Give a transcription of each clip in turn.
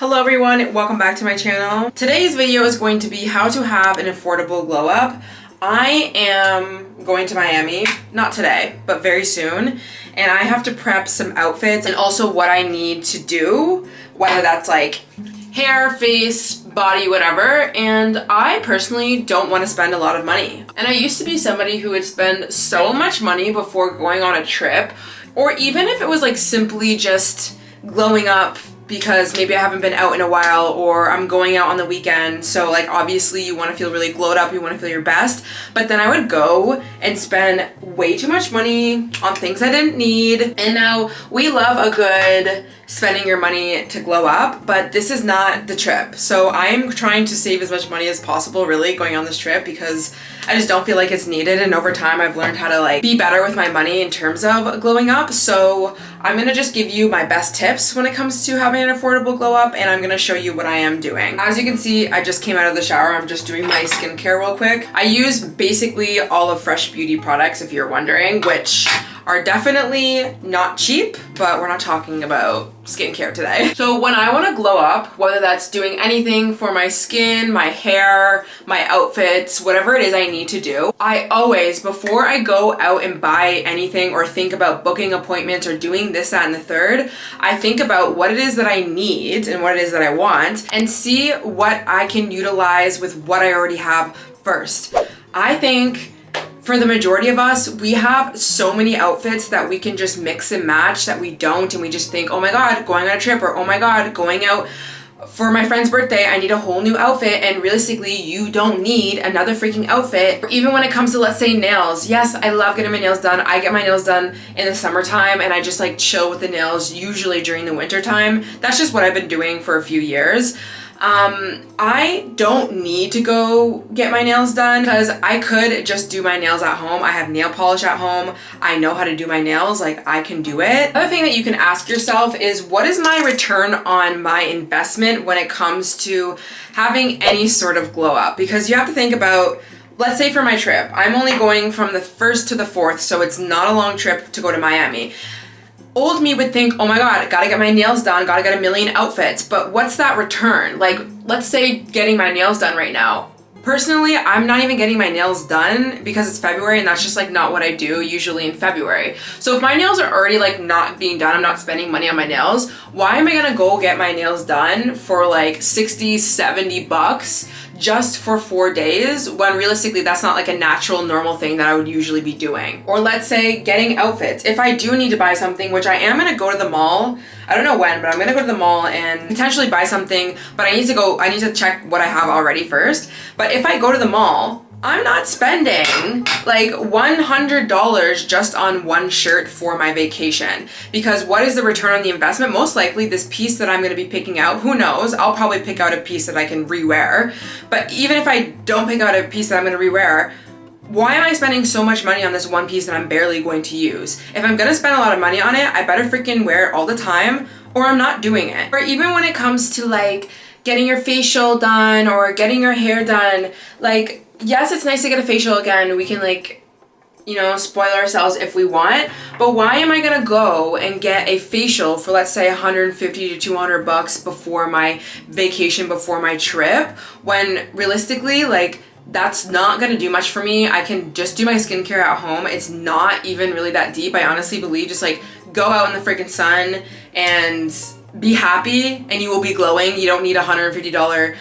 Hello everyone, welcome back to my channel. Today's video is going to be how to have an affordable glow up. I am going to Miami, not today, but very soon, and I have to prep some outfits and also what I need to do, whether that's like hair, face, body, whatever, and I personally don't want to spend a lot of money. And I used to be somebody who would spend so much money before going on a trip, or even if it was like simply just glowing up because maybe I haven't been out in a while or I'm going out on the weekend. So like obviously you want to feel really glowed up, you want to feel your best, but then I would go and spend way too much money on things I didn't need. And now we love a good spending your money to glow up, but this is not the trip. So I'm trying to save as much money as possible really going on this trip because I just don't feel like it's needed, and over time I've learned how to like be better with my money in terms of glowing up. So I'm gonna just give you my best tips when it comes to having an affordable glow up, and I'm gonna show you what I am doing. As you can see, I just came out of the shower. I'm just doing my skincare real quick. I use basically all of Fresh Beauty products, if you're wondering, which are definitely not cheap, but we're not talking about skincare today. So when I want to glow up, whether that's doing anything for my skin, my hair, my outfits, whatever it is I need to do, I always, before I go out and buy anything or think about booking appointments or doing this, that, and the third, I think about what it is that I need and what it is that I want and see what I can utilize with what I already have first. I think for the majority of us, we have so many outfits that we can just mix and match that we don't, and we just think, oh my god, going on a trip, or oh my god, going out for my friend's birthday, I need a whole new outfit, and realistically, you don't need another freaking outfit. Or even when it comes to, let's say, nails. Yes, I love getting my nails done. I get my nails done in the summertime, and I just like chill with the nails, usually during the winter time. That's just what I've been doing for a few years. I don't need to go get my nails done because I could just do my nails at home. I have nail polish at home. I know how to do my nails, like I can do it. Another thing that you can ask yourself is, what is my return on my investment when it comes to having any sort of glow up? Because you have to think about, let's say for my trip, I'm only going from the 1st to the 4th, so it's not a long trip to go to Miami. Old me would think, oh my god, gotta get my nails done, gotta get a million outfits, but what's that return? Like, let's say getting my nails done right now. Personally, I'm not even getting my nails done because it's February, and that's just like not what I do usually in February. So if my nails are already like not being done, I'm not spending money on my nails, why am I gonna go get my nails done for like 60, 70 bucks just for 4 days when realistically that's not like a natural normal thing that I would usually be doing? Or let's say getting outfits. If I do need to buy something, which I am gonna go to the mall, I don't know when, but I'm gonna go to the mall and potentially buy something, but I need to check what I have already first. But if I go to the mall, I'm not spending like $100 just on one shirt for my vacation, because what is the return on the investment? Most likely this piece that I'm going to be picking out, who knows, I'll probably pick out a piece that I can rewear, but even if I don't pick out a piece that I'm going to rewear, why am I spending so much money on this one piece that I'm barely going to use? If I'm going to spend a lot of money on it, I better freaking wear it all the time, or I'm not doing it. Or even when it comes to like getting your facial done or getting your hair done, like, yes, it's nice to get a facial again. We can like, you know, spoil ourselves if we want, but why am I gonna go and get a facial for, let's say, 150 to 200 bucks before my vacation, before my trip, when realistically, like, that's not gonna do much for me. I can just do my skincare at home. It's not even really that deep. I honestly believe just like go out in the freaking sun and be happy and you will be glowing. You don't need a $150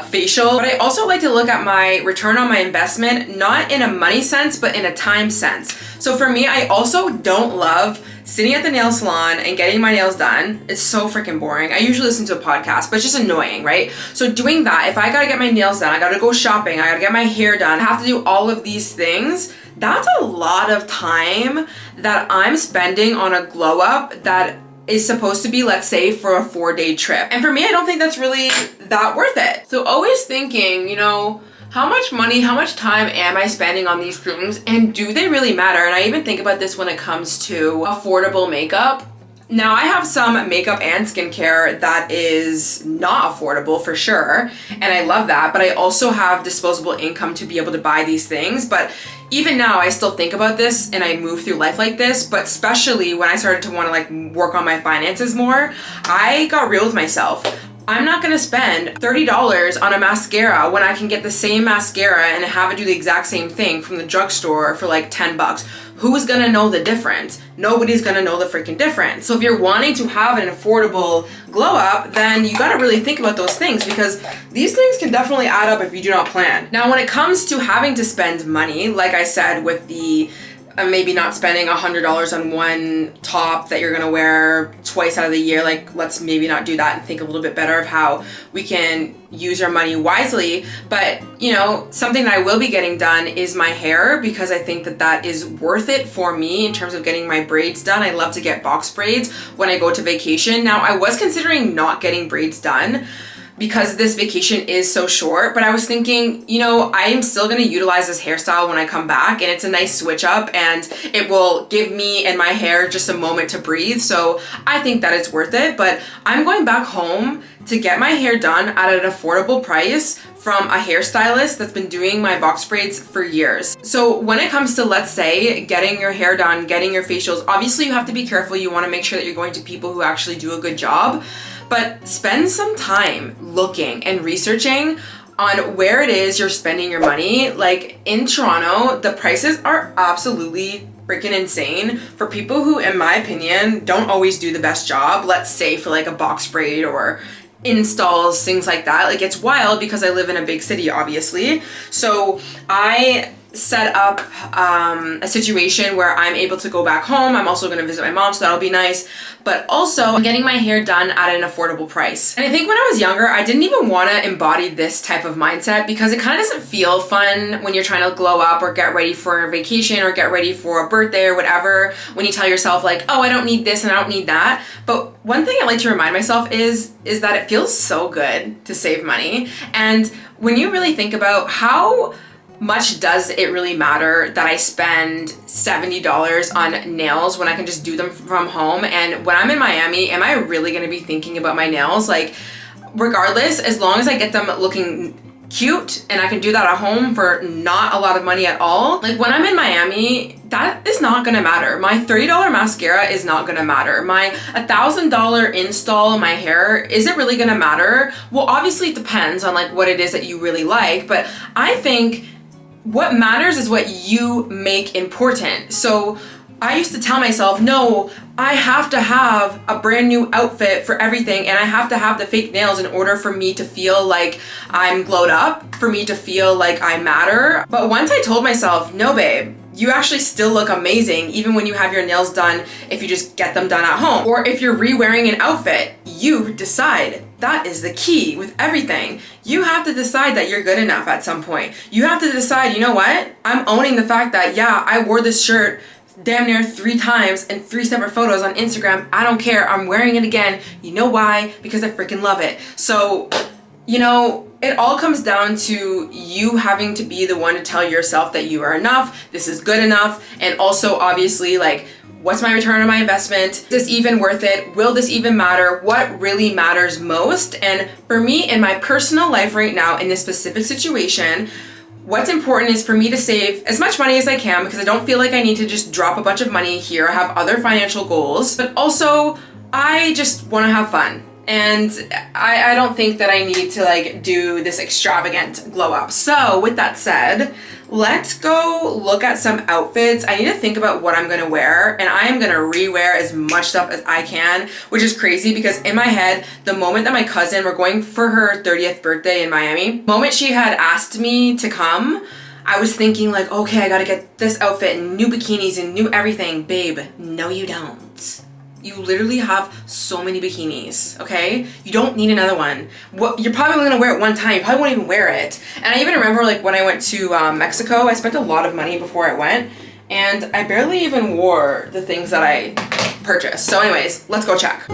facial. But I also like to look at my return on my investment, not in a money sense, but in a time sense. So for me, I also don't love sitting at the nail salon and getting my nails done. It's so freaking boring. I usually listen to a podcast, but it's just annoying, right? So doing that, if I gotta get my nails done, I gotta go shopping, I gotta get my hair done, I have to do all of these things, that's a lot of time that I'm spending on a glow up that is supposed to be, let's say, for a 4-day trip. And for me, I don't think that's really that worth it. So always thinking, you know, how much money, how much time am I spending on these things, and do they really matter? And I even think about this when it comes to affordable makeup. Now, I have some makeup and skincare that is not affordable for sure, and I love that, but I also have disposable income to be able to buy these things. But even now, I still think about this and I move through life like this, but especially when I started to want to like work on my finances more, I got real with myself. I'm not gonna spend $30 on a mascara when I can get the same mascara and have it do the exact same thing from the drugstore for like 10 bucks. Who's gonna know the difference? Nobody's gonna know the freaking difference. So if you're wanting to have an affordable glow up, then you gotta really think about those things, because these things can definitely add up if you do not plan. Now, when it comes to having to spend money, like I said, with the maybe not spending $100 on one top that you're gonna wear twice out of the year, like let's maybe not do that and think a little bit better of how we can use our money wisely. But you know, something that I will be getting done is my hair, because I think that that is worth it for me in terms of getting my braids done. I love to get box braids when I go to vacation. Now, I was considering not getting braids done because this vacation is so short, but I was thinking, you know, I am still gonna utilize this hairstyle when I come back, and it's a nice switch up and it will give me and my hair just a moment to breathe. So I think that it's worth it, but I'm going back home to get my hair done at an affordable price from a hairstylist that's been doing my box braids for years. So when it comes to, let's say, getting your hair done, getting your facials, obviously you have to be careful. You wanna make sure that you're going to people who actually do a good job. But spend some time looking and researching on where it is you're spending your money. Like in Toronto, the prices are absolutely freaking insane for people who, in my opinion, don't always do the best job. Let's say for like a box braid or installs, things like that. Like it's wild because I live in a big city, obviously. So I set up a situation where I'm able to go back home. I'm also going to visit my mom, so that'll be nice. But also, I'm getting my hair done at an affordable price. And I think when I was younger, I didn't even want to embody this type of mindset because it kind of doesn't feel fun when you're trying to glow up or get ready for a vacation or get ready for a birthday or whatever, when you tell yourself like, oh, I don't need this and I don't need that. But one thing I like to remind myself is that it feels so good to save money. And when you really think about how much does it really matter that I spend $70 on nails when I can just do them from home? And when I'm in Miami, am I really gonna be thinking about my nails? Like, regardless, as long as I get them looking cute and I can do that at home for not a lot of money at all, like when I'm in Miami, that is not gonna matter. My $30 mascara is not gonna matter. My $1,000 install in my hair, is it really gonna matter? Well, obviously it depends on like what it is that you really like, but I think what matters is what you make important. So I used to tell myself, no, I have to have a brand new outfit for everything, and I have to have the fake nails in order for me to feel like I'm glowed up, for me to feel like I matter. But once I told myself, no babe, you actually still look amazing even when you have your nails done if you just get them done at home. Or if you're re-wearing an outfit, you decide. That is the key with everything. You have to decide that you're good enough at some point. You have to decide, you know what? I'm owning the fact that, yeah, I wore this shirt damn near 3 times in 3 separate photos on Instagram. I don't care. I'm wearing it again. You know why? Because I freaking love it. So, you know, it all comes down to you having to be the one to tell yourself that you are enough, this is good enough, and also obviously like, what's my return on my investment? Is this even worth it? Will this even matter? What really matters most? And for me, in my personal life right now, in this specific situation, what's important is for me to save as much money as I can, because I don't feel like I need to just drop a bunch of money here. I have other financial goals, but also I just want to have fun. And I don't think that I need to like do this extravagant glow up. So with that said, let's go look at some outfits. I need to think about what I'm gonna wear, and I am gonna re-wear as much stuff as I can, which is crazy because in my head, the moment that my cousin, we're going for her 30th birthday in Miami, the moment she had asked me to come, I was thinking like, okay, I gotta get this outfit and new bikinis and new everything. Babe, no you don't. You literally have so many bikinis, okay? You don't need another one. You're probably only gonna wear it one time. You probably won't even wear it. And I even remember like when I went to Mexico, I spent a lot of money before I went, and I barely even wore the things that I purchased. So anyways, let's go check.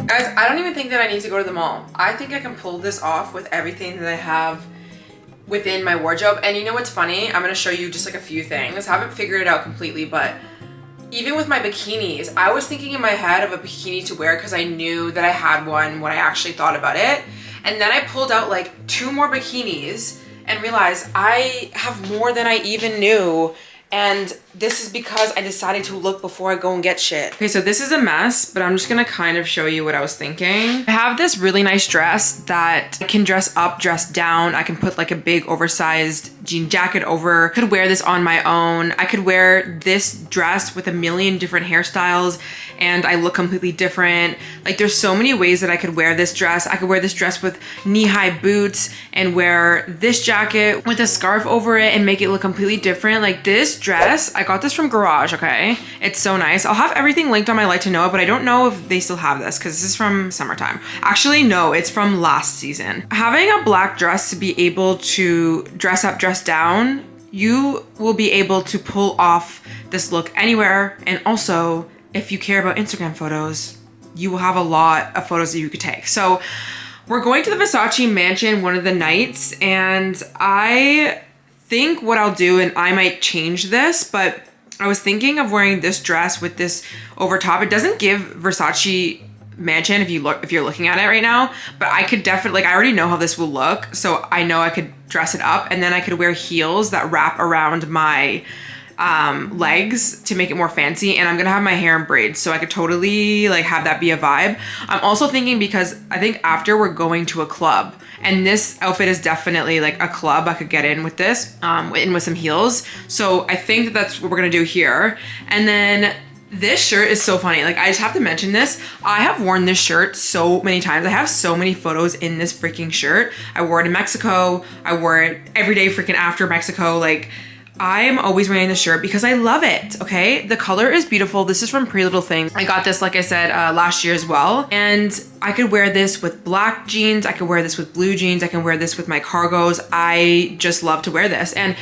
Guys, I don't even think that I need to go to the mall. I think I can pull this off with everything that I have within my wardrobe. And you know what's funny? I'm gonna show you just like a few things. I haven't figured it out completely, but even with my bikinis, I was thinking in my head of a bikini to wear because I knew that I had one when I actually thought about it. And then I pulled out like 2 more bikinis and realized I have more than I even knew. And this is because I decided to look before I go and get shit. Okay, so this is a mess, but I'm just gonna kind of show you what I was thinking. I have this really nice dress that I can dress up, dress down. I can put like a big oversized jean jacket over. I could wear this on my own. I could wear this dress with a million different hairstyles and I look completely different. Like there's so many ways that I could wear this dress. I could wear this dress with knee-high boots and wear this jacket with a scarf over it and make it look completely different. Like this dress, I got this from Garage, okay? It's so nice. I'll have everything linked on my Like to Know It, but I don't know if they still have this because this is from summertime. Actually, no, it's from last season. Having a black dress to be able to dress up, dress down, you will be able to pull off this look anywhere. And also, if you care about Instagram photos, you will have a lot of photos that you could take. So we're going to the Versace mansion one of the nights, and I think what I'll do, and I might change this, but I was thinking of wearing this dress with this over top. It doesn't give Versace mansion if you're looking at it right now, but I could definitely, like I already know how this will look, so I know I could dress it up, and then I could wear heels that wrap around my legs to make it more fancy, and I'm gonna have my hair in braids, so I could totally like have that be a vibe. I'm also thinking, because I think after we're going to a club, and this outfit is definitely like a club, I could get in with this, in with some heels. So I think that that's what we're gonna do here. And then this shirt is so funny. Like I just have to mention this. I have worn this shirt so many times. I have so many photos in this freaking shirt. I wore it in Mexico. I wore it every day freaking after Mexico. Like I'm always wearing this shirt because I love it, okay? The color is beautiful. This is from Pretty Little Thing. I got this, like I said, last year as well. And I could wear this with black jeans. I could wear this with blue jeans. I can wear this with my cargos. I just love to wear this. And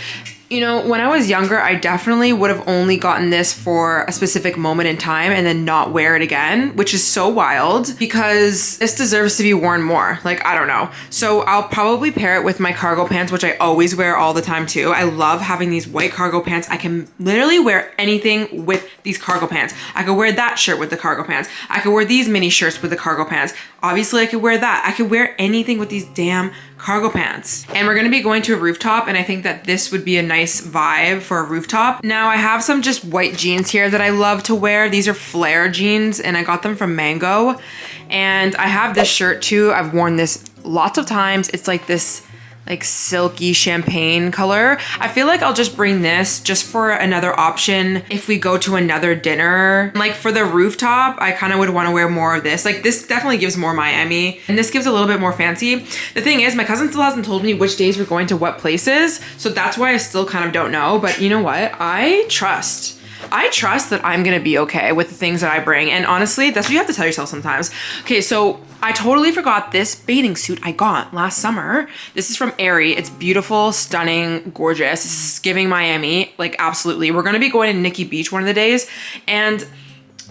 you know, when I was younger, I definitely would have only gotten this for a specific moment in time and then not wear it again, which is so wild because this deserves to be worn more. Like, I don't know. So I'll probably pair it with my cargo pants, which I always wear all the time too. I love having these white cargo pants. I can literally wear anything with these cargo pants. I could wear that shirt with the cargo pants. I could wear these mini shirts with the cargo pants. Obviously I could wear that. I could wear anything with these damn cargo pants. And we're gonna be going to a rooftop, and I think that this would be a nice vibe for a rooftop. Now I have some just white jeans here that I love to wear. These are flare jeans and I got them from Mango. And I have this shirt too. I've worn this lots of times. It's like this like silky champagne color. I feel like I'll just bring this just for another option if we go to another dinner. Like for the rooftop, I kind of would want to wear more of this. Like this definitely gives more Miami, and this gives a little bit more fancy. The thing is, my cousin still hasn't told me which days we're going to what places, so that's why I still kind of don't know. But you know what? I trust that I'm gonna be okay with the things that I bring. And honestly, that's what you have to tell yourself sometimes. Okay, so I totally forgot this bathing suit I got last summer. This is from Aerie. It's beautiful, stunning, gorgeous. This is giving Miami, like absolutely. We're gonna be going to Nikki Beach one of the days, and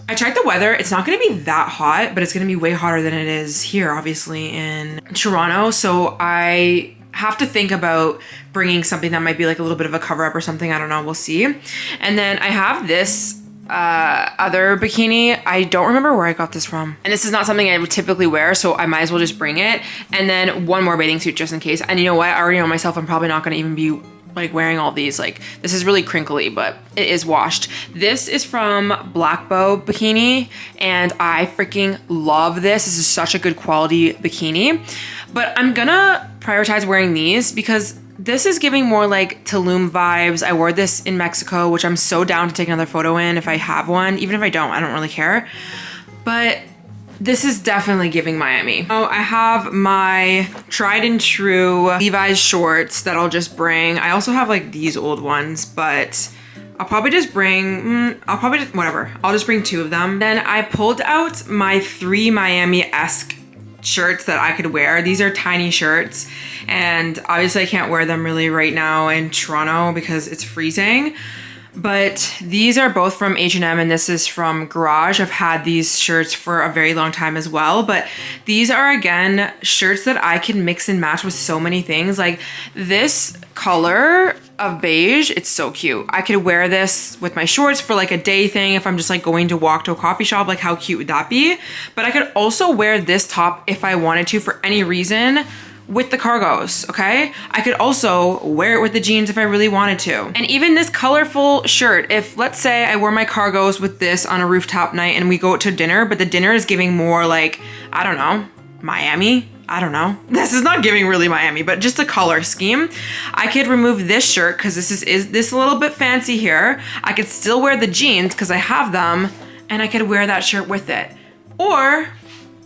I checked the weather. It's not gonna be that hot, but it's gonna be way hotter than it is here, obviously, in Toronto. So I have to think about bringing something that might be like a little bit of a cover up or something. I don't know, we'll see. And then I have this other bikini. I don't remember where I got this from. And this is not something I would typically wear, so I might as well just bring it. And then one more bathing suit just in case. And you know what? I already know myself, I'm probably not gonna even be like wearing all these. Like this is really crinkly, but it is washed. This is from Black Bow Bikini, and I freaking love this. This is such a good quality bikini. But I'm gonna prioritize wearing these because this is giving more like Tulum vibes. I wore this in Mexico, which I'm so down to take another photo in if I have one. Even if I don't really care. But this is definitely giving Miami. Oh, I have my tried and true Levi's shorts that I'll just bring. I also have like these old ones, but I'll probably just bring, whatever. I'll just bring 2 of them. Then I pulled out my 3 Miami-esque shirts that I could wear. These are tiny shirts, and obviously I can't wear them really right now in Toronto because it's freezing. But these are both from H&M and this is from Garage. I've had these shirts for a very long time as well, but these are again shirts that I can mix and match with so many things. Like this color of beige, it's so cute. I could wear this with my shorts for like a day thing if I'm just like going to walk to a coffee shop. Like how cute would that be? But I could also wear this top if I wanted to for any reason with the cargos, okay? I could also wear it with the jeans if I really wanted to. And even this colorful shirt, if let's say I wore my cargos with this on a rooftop night and we go out to dinner, but the dinner is giving more like, I don't know, Miami? I don't know. This is not giving really Miami, but just a color scheme. I could remove this shirt because this is this a little bit fancy here. I could still wear the jeans because I have them and I could wear that shirt with it. Or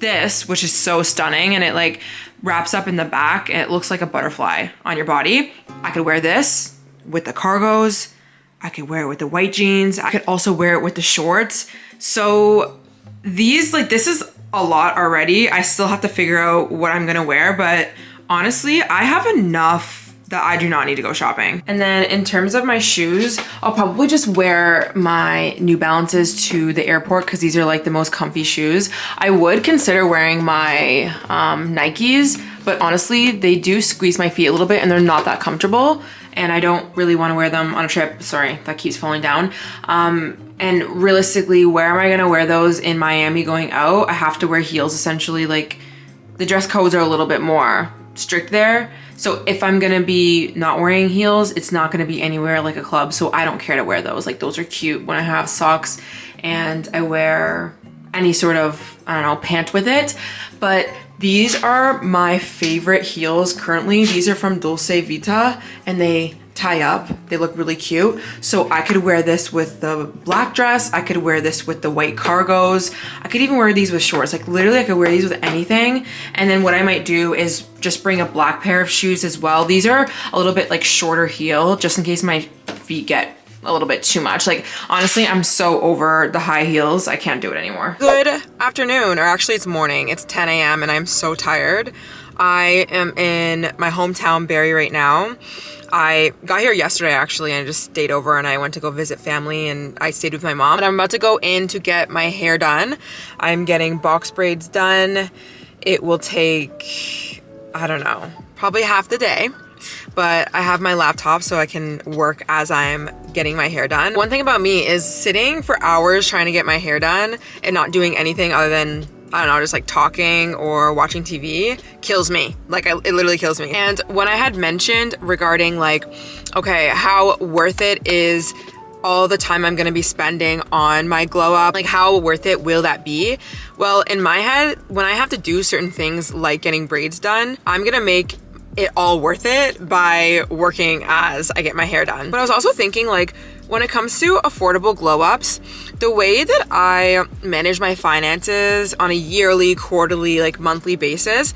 this, which is so stunning and it like wraps up in the back and it looks like a butterfly on your body. I could wear this with the cargos. I could wear it with the white jeans. I could also wear it with the shorts. So these, like, this is a lot already. I still have to figure out what I'm gonna wear, but honestly, I have enough that I do not need to go shopping. And then in terms of my shoes, I'll probably just wear my New Balances to the airport because these are like the most comfy shoes. I would consider wearing my Nikes, but honestly, they do squeeze my feet a little bit and they're not that comfortable. And I don't really want to wear them on a trip. Sorry, that keeps falling down. And realistically, where am I gonna wear those in Miami going out? I have to wear heels essentially. Like the dress codes are a little bit more strict there. So if I'm gonna be not wearing heels, it's not gonna be anywhere like a club. So I don't care to wear those. Like those are cute when I have socks and I wear any sort of, I don't know, pant with it. But these are my favorite heels currently. These are from Dolce Vita and they tie up. They look really cute. So I could wear this with the black dress. I could wear this with the white cargos. I could even wear these with shorts. Like literally I could wear these with anything. And then what I might do is just bring a black pair of shoes as well. These are a little bit like shorter heel just in case my feet get a little bit too much. Like honestly, I'm so over the high heels. I can't do it anymore. Good afternoon, or actually it's morning. It's 10 a.m. and I'm so tired. I am in my hometown, Barrie, right now. I got here yesterday actually and I just stayed over and I went to go visit family and I stayed with my mom. And I'm about to go in to get my hair done. I'm getting box braids done. It will take, I don't know, probably half the day. But I have my laptop so I can work as I'm getting my hair done. One thing about me is sitting for hours trying to get my hair done and not doing anything other than, I don't know, just like talking or watching TV kills me. Like it literally kills me. And when I had mentioned regarding like, okay, how worth it is all the time I'm gonna be spending on my glow up, like how worth it will that be? Well, in my head, when I have to do certain things like getting braids done, I'm gonna make it all worth it by working as I get my hair done. But I was also thinking like, when it comes to affordable glow ups, the way that I manage my finances on a yearly, quarterly, like monthly basis,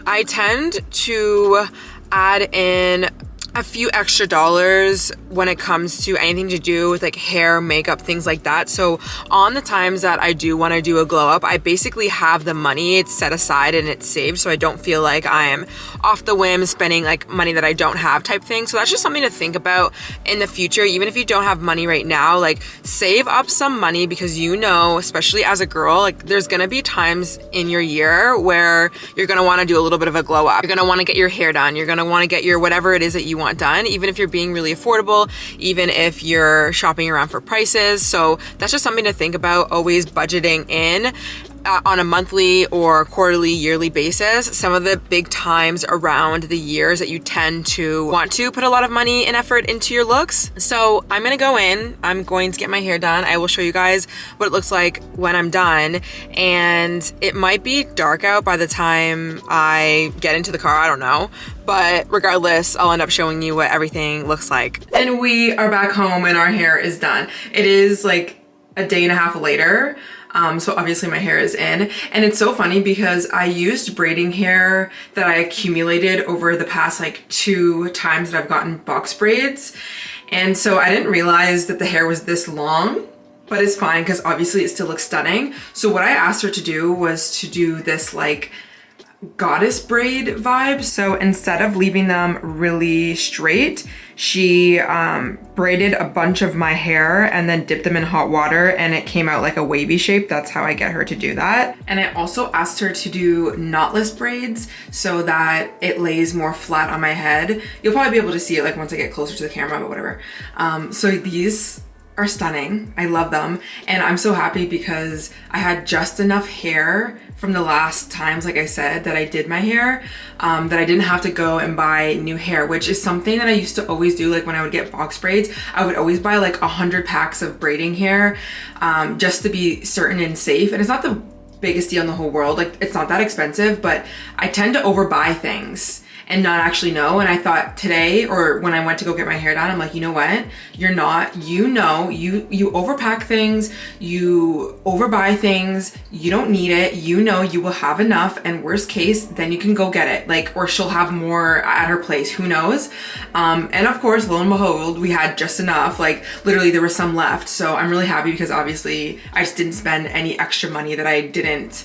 I tend to add in a few extra dollars when it comes to anything to do with like hair, makeup, things like that. So on the times that I do want to do a glow up, I basically have the money, it's set aside and it's saved, so I don't feel like I am off the whim spending like money that I don't have type thing. So that's just something to think about in the future. Even if you don't have money right now, like save up some money, because you know, especially as a girl, like there's gonna be times in your year where you're gonna want to do a little bit of a glow up. You're gonna want to get your hair done. You're gonna want to get your whatever it is that you want done, even if you're being really affordable, even if you're shopping around for prices. So that's just something to think about, always budgeting in on a monthly or quarterly, yearly basis, some of the big times around the years that you tend to want to put a lot of money and effort into your looks. So I'm gonna go in, I'm going to get my hair done. I will show you guys what it looks like when I'm done. And it might be dark out by the time I get into the car, I don't know. But regardless, I'll end up showing you what everything looks like. And we are back home and our hair is done. It is like a day and a half later. So obviously my hair is in, and it's so funny because I used braiding hair that I accumulated over the past like 2 times that I've gotten box braids. And so I didn't realize that the hair was this long, but it's fine because obviously it still looks stunning. So what I asked her to do was to do this like goddess braid vibe. So instead of leaving them really straight, she braided a bunch of my hair and then dipped them in hot water, and it came out like a wavy shape. That's how I get her to do that. And I also asked her to do knotless braids so that it lays more flat on my head. You'll probably be able to see it like once I get closer to the camera, but whatever. So these are stunning. I love them. And I'm so happy because I had just enough hair from the last times, like I said, that I did my hair, that I didn't have to go and buy new hair, which is something that I used to always do. Like when I would get box braids, I would always buy like 100 packs of braiding hair, just to be certain and safe. And it's not the biggest deal in the whole world. Like it's not that expensive, but I tend to overbuy things and not actually know. And I thought today, or when I went to go get my hair done, I'm like, you know what? You're not, you overpack things, you overbuy things, you don't need it, you know you will have enough, and worst case, then you can go get it. Like, or she'll have more at her place, who knows? And of course, lo and behold, we had just enough. Like literally there was some left. So I'm really happy because obviously I just didn't spend any extra money that I didn't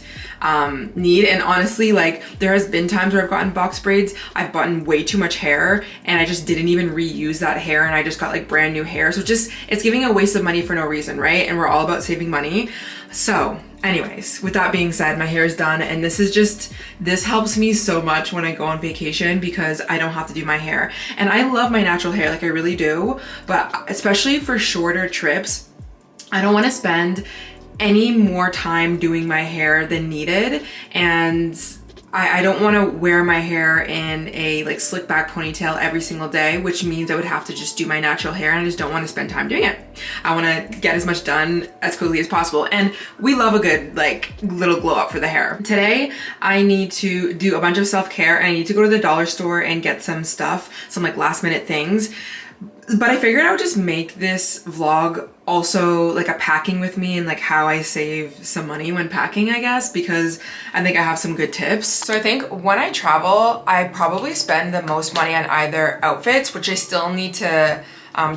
need. And honestly, like there has been times where I've gotten box braids, I've bought way too much hair and I just didn't even reuse that hair, and I just got like brand new hair. So just, it's giving a waste of money for no reason, right? And we're all about saving money. So anyways, with that being said, my hair is done, and this helps me so much when I go on vacation because I don't have to do my hair. And I love my natural hair, like I really do, but especially for shorter trips, I don't want to spend any more time doing my hair than needed. And I don't want to wear my hair in a like slick back ponytail every single day, which means I would have to just do my natural hair, and I just don't want to spend time doing it. I want to get as much done as quickly as possible. And we love a good like little glow up for the hair. Today, I need to do a bunch of self-care, and I need to go to the dollar store and get some stuff, some like last minute things. But I figured I would just make this vlog also like a packing with me and like how I save some money when packing, I guess, because I think I have some good tips. So I think when I travel, I probably spend the most money on either outfits, which I still need to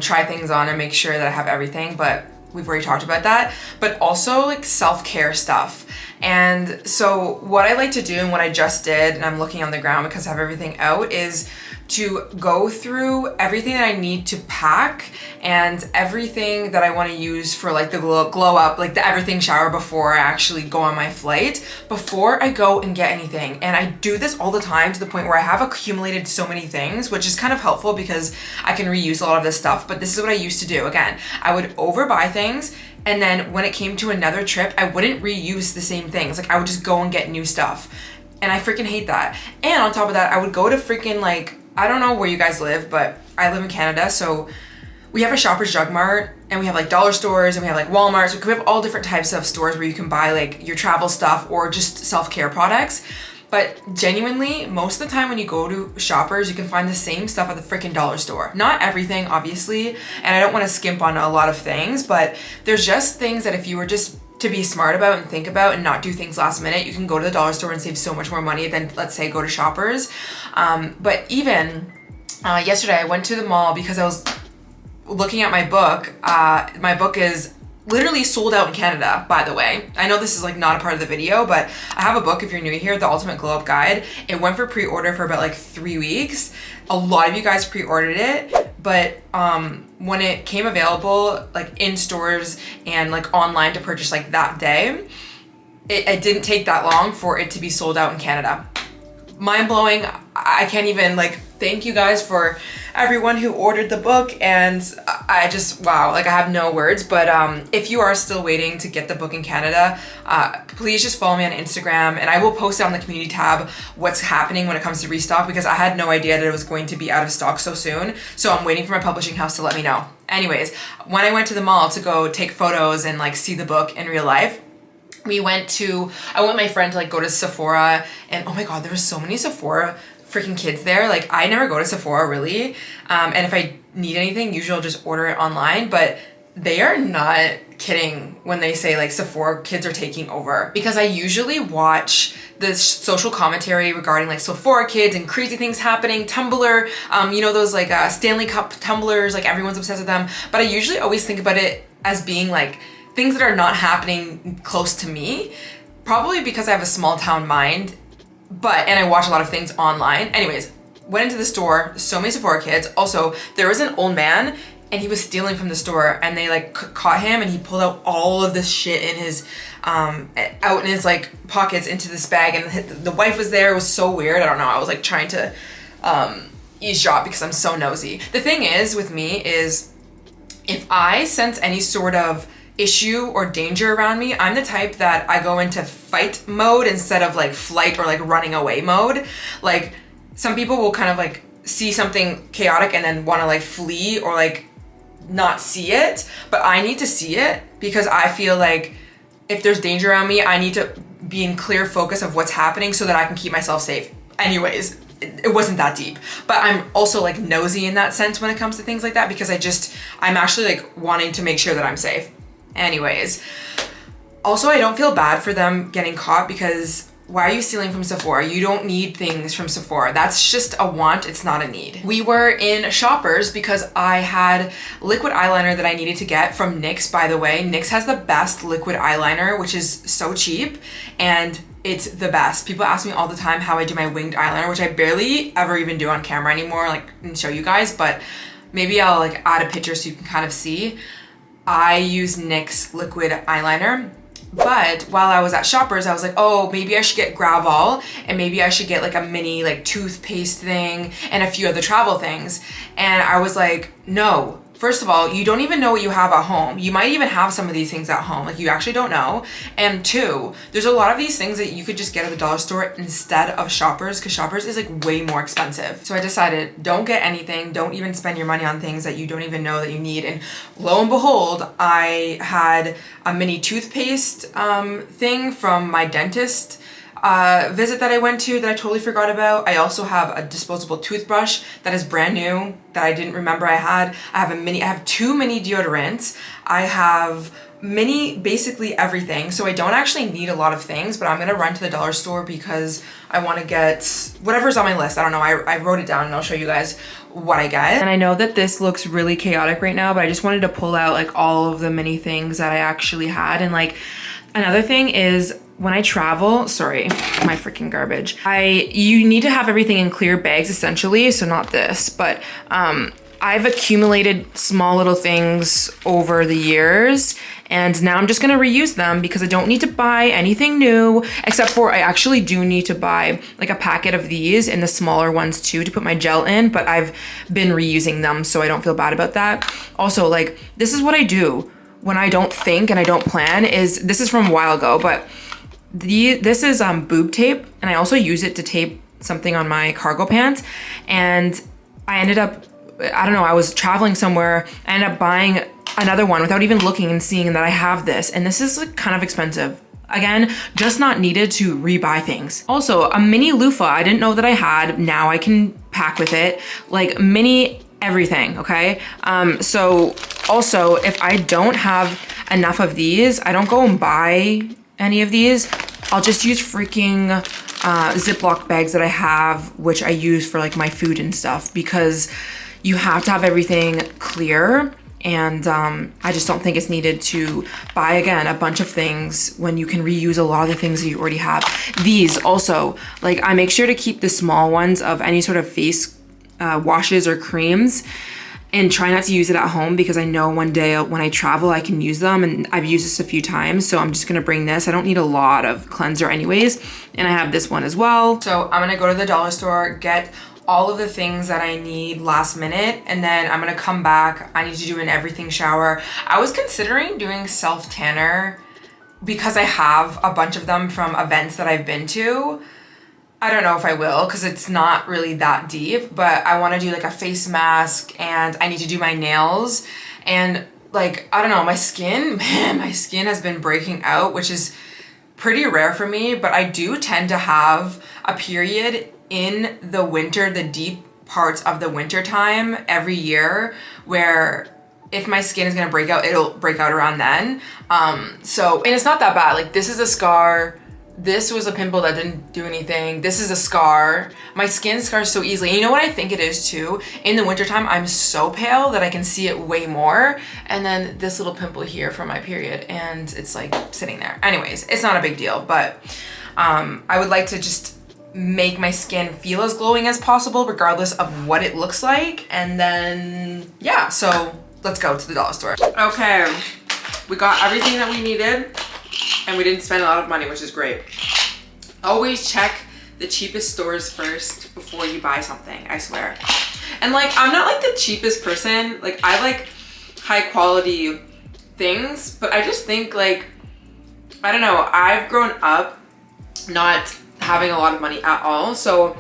try things on and make sure that I have everything, but we've already talked about that, but also like self-care stuff. And so what I like to do and what I just did, and I'm looking on the ground because I have everything out, is to go through everything that I need to pack and everything that I want to use for like the glow up, like the everything shower before I actually go on my flight, before I go and get anything. And I do this all the time to the point where I have accumulated so many things, which is kind of helpful because I can reuse a lot of this stuff. But this is what I used to do. Again, I would overbuy things, and then when it came to another trip, I wouldn't reuse the same things. Like I would just go and get new stuff. And I freaking hate that. And on top of that, I would go to freaking like, I don't know where you guys live, but I live in Canada, so we have a Shoppers Drug Mart, and we have like dollar stores, and we have like Walmart, so we have all different types of stores where you can buy like your travel stuff or just self-care products. But genuinely, most of the time when you go to Shoppers, you can find the same stuff at the freaking dollar store. Not everything, obviously, and I don't want to skimp on a lot of things, but there's just things that if you were just to be smart about and think about and not do things last minute, you can go to the dollar store and save so much more money than, let's say, go to Shoppers. But even yesterday I went to the mall because I was looking at my book. My book is literally sold out in Canada, by the way. I know this is like not a part of the video, but I have a book, if you're new here, The Ultimate Glow Up Guide. It went for pre-order for about like 3 weeks. A lot of you guys pre-ordered it, but when it came available like in stores and like online to purchase like that day, it didn't take that long for it to be sold out in Canada. Mind blowing. I can't even like thank you guys for everyone who ordered the book, and I just, wow, like I have no words. But if you are still waiting to get the book in Canada, please just follow me on Instagram, and I will post on the community tab what's happening when it comes to restock, because I had no idea that it was going to be out of stock so soon. So I'm waiting for my publishing house to let me know. Anyways, when I went to the mall to go take photos and like see the book in real life, I went with my friend to like go to Sephora, and oh my god, there were so many Sephora freaking kids there. Like I never go to Sephora really, and if I need anything, usually I'll just order it online, but they are not kidding when they say like Sephora kids are taking over, because I usually watch the social commentary regarding like Sephora kids and crazy things happening, Tumblr, you know, those like Stanley Cup tumblers, like everyone's obsessed with them, but I usually always think about it as being like things that are not happening close to me, probably because I have a small town mind. and I watch a lot of things online. Anyways, went into the store, so many Sephora kids. Also, there was an old man and he was stealing from the store, and they like caught him, and he pulled out all of this shit in his out in his like pockets into this bag, and the wife was there. It was so weird. I don't know. I was like trying to eavesdrop because I'm so nosy. The thing is with me is if I sense any sort of issue or danger around me, I'm the type that I go into fight mode instead of like flight or like running away mode. Like some people will kind of like see something chaotic and then want to like flee or like not see it, but I need to see it because I feel like if there's danger around me, I need to be in clear focus of what's happening so that I can keep myself safe. Anyways, it wasn't that deep, but I'm also like nosy in that sense when it comes to things like that because I'm actually like wanting to make sure that I'm safe. Anyways, also I don't feel bad for them getting caught because why are you stealing from Sephora? You don't need things from Sephora. That's just a want, it's not a need. We were in Shoppers because I had liquid eyeliner that I needed to get from NYX, by the way. NYX has the best liquid eyeliner, which is so cheap, and it's the best. People ask me all the time how I do my winged eyeliner, which I barely ever even do on camera anymore, like, and show you guys, but maybe I'll like add a picture so you can kind of see. I use NYX liquid eyeliner. But while I was at Shoppers, I was like, oh, maybe I should get Gravol, and maybe I should get like a mini like toothpaste thing and a few other travel things. And I was like, no. First of all, you don't even know what you have at home. You might even have some of these things at home. Like you actually don't know. And two, there's a lot of these things that you could just get at the dollar store instead of Shoppers because Shoppers is like way more expensive. So I decided don't get anything. Don't even spend your money on things that you don't even know that you need. And lo and behold, I had a mini toothpaste thing from my dentist visit that I went to that I totally forgot about. I also have a disposable toothbrush that is brand new that I didn't remember I had. I have two mini deodorants. I have basically everything. So I don't actually need a lot of things, but I'm gonna run to the dollar store because I wanna get whatever's on my list. I don't know, I wrote it down and I'll show you guys what I get. And I know that this looks really chaotic right now, but I just wanted to pull out like all of the mini things that I actually had. And like another thing is when I travel, sorry, my freaking garbage. You need to have everything in clear bags essentially, so not this, but I've accumulated small little things over the years, and now I'm just gonna reuse them because I don't need to buy anything new, except for I actually do need to buy like a packet of these in the smaller ones too to put my gel in, but I've been reusing them, so I don't feel bad about that. Also, like, this is what I do when I don't think and I don't plan. This is from a while ago, but this is boob tape, and I also use it to tape something on my cargo pants. And I ended up, I don't know, I was traveling somewhere, I ended up buying another one without even looking and seeing that I have this, and this is like kind of expensive. Again, just not needed to rebuy things. Also, a mini loofah, I didn't know that I had, now I can pack with it, like mini everything, okay? So also, if I don't have enough of these, I don't go and buy any of these. I'll just use freaking Ziploc bags that I have, which I use for like my food and stuff, because you have to have everything clear. And I just don't think it's needed to buy, again, a bunch of things when you can reuse a lot of the things that you already have. These also, like, I make sure to keep the small ones of any sort of face washes or creams, and try not to use it at home because I know one day when I travel I can use them, and I've used this a few times, so I'm just gonna bring this. I don't need a lot of cleanser anyways, and I have this one as well. So I'm gonna go to the dollar store, get all of the things that I need last minute, and then I'm gonna come back. I need to do an everything shower. I was considering doing self tanner because I have a bunch of them from events that I've been to. I don't know if I will because it's not really that deep, but I want to do like a face mask, and I need to do my nails, and like, I don't know, my skin has been breaking out, which is pretty rare for me, but I do tend to have a period in the winter, the deep parts of the winter time every year, where if my skin is gonna break out, it'll break out around then. And it's not that bad. Like, this is a scar. This was a pimple that didn't do anything. This is a scar. My skin scars so easily. And you know what I think it is too? In the wintertime, I'm so pale that I can see it way more. And then this little pimple here from my period, and it's like sitting there. Anyways, it's not a big deal, but I would like to just make my skin feel as glowing as possible regardless of what it looks like. And then yeah, so let's go to the dollar store. Okay, we got everything that we needed and we didn't spend a lot of money, which is great. Always check the cheapest stores first before you buy something, I swear. And like, I'm not like the cheapest person. Like, I like high quality things, but I just think like, I don't know, I've grown up not having a lot of money at all. So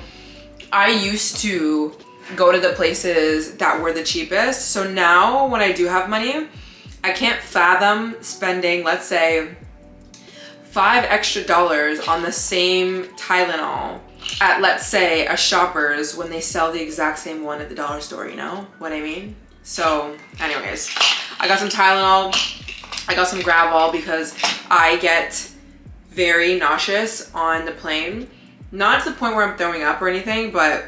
I used to go to the places that were the cheapest. So now when I do have money, I can't fathom spending, let's say, $5 extra on the same Tylenol at, let's say, a Shoppers when they sell the exact same one at the dollar store, you know what I mean? So anyways, I got some Tylenol, I got some Gravol because I get very nauseous on the plane. Not to the point where I'm throwing up or anything, but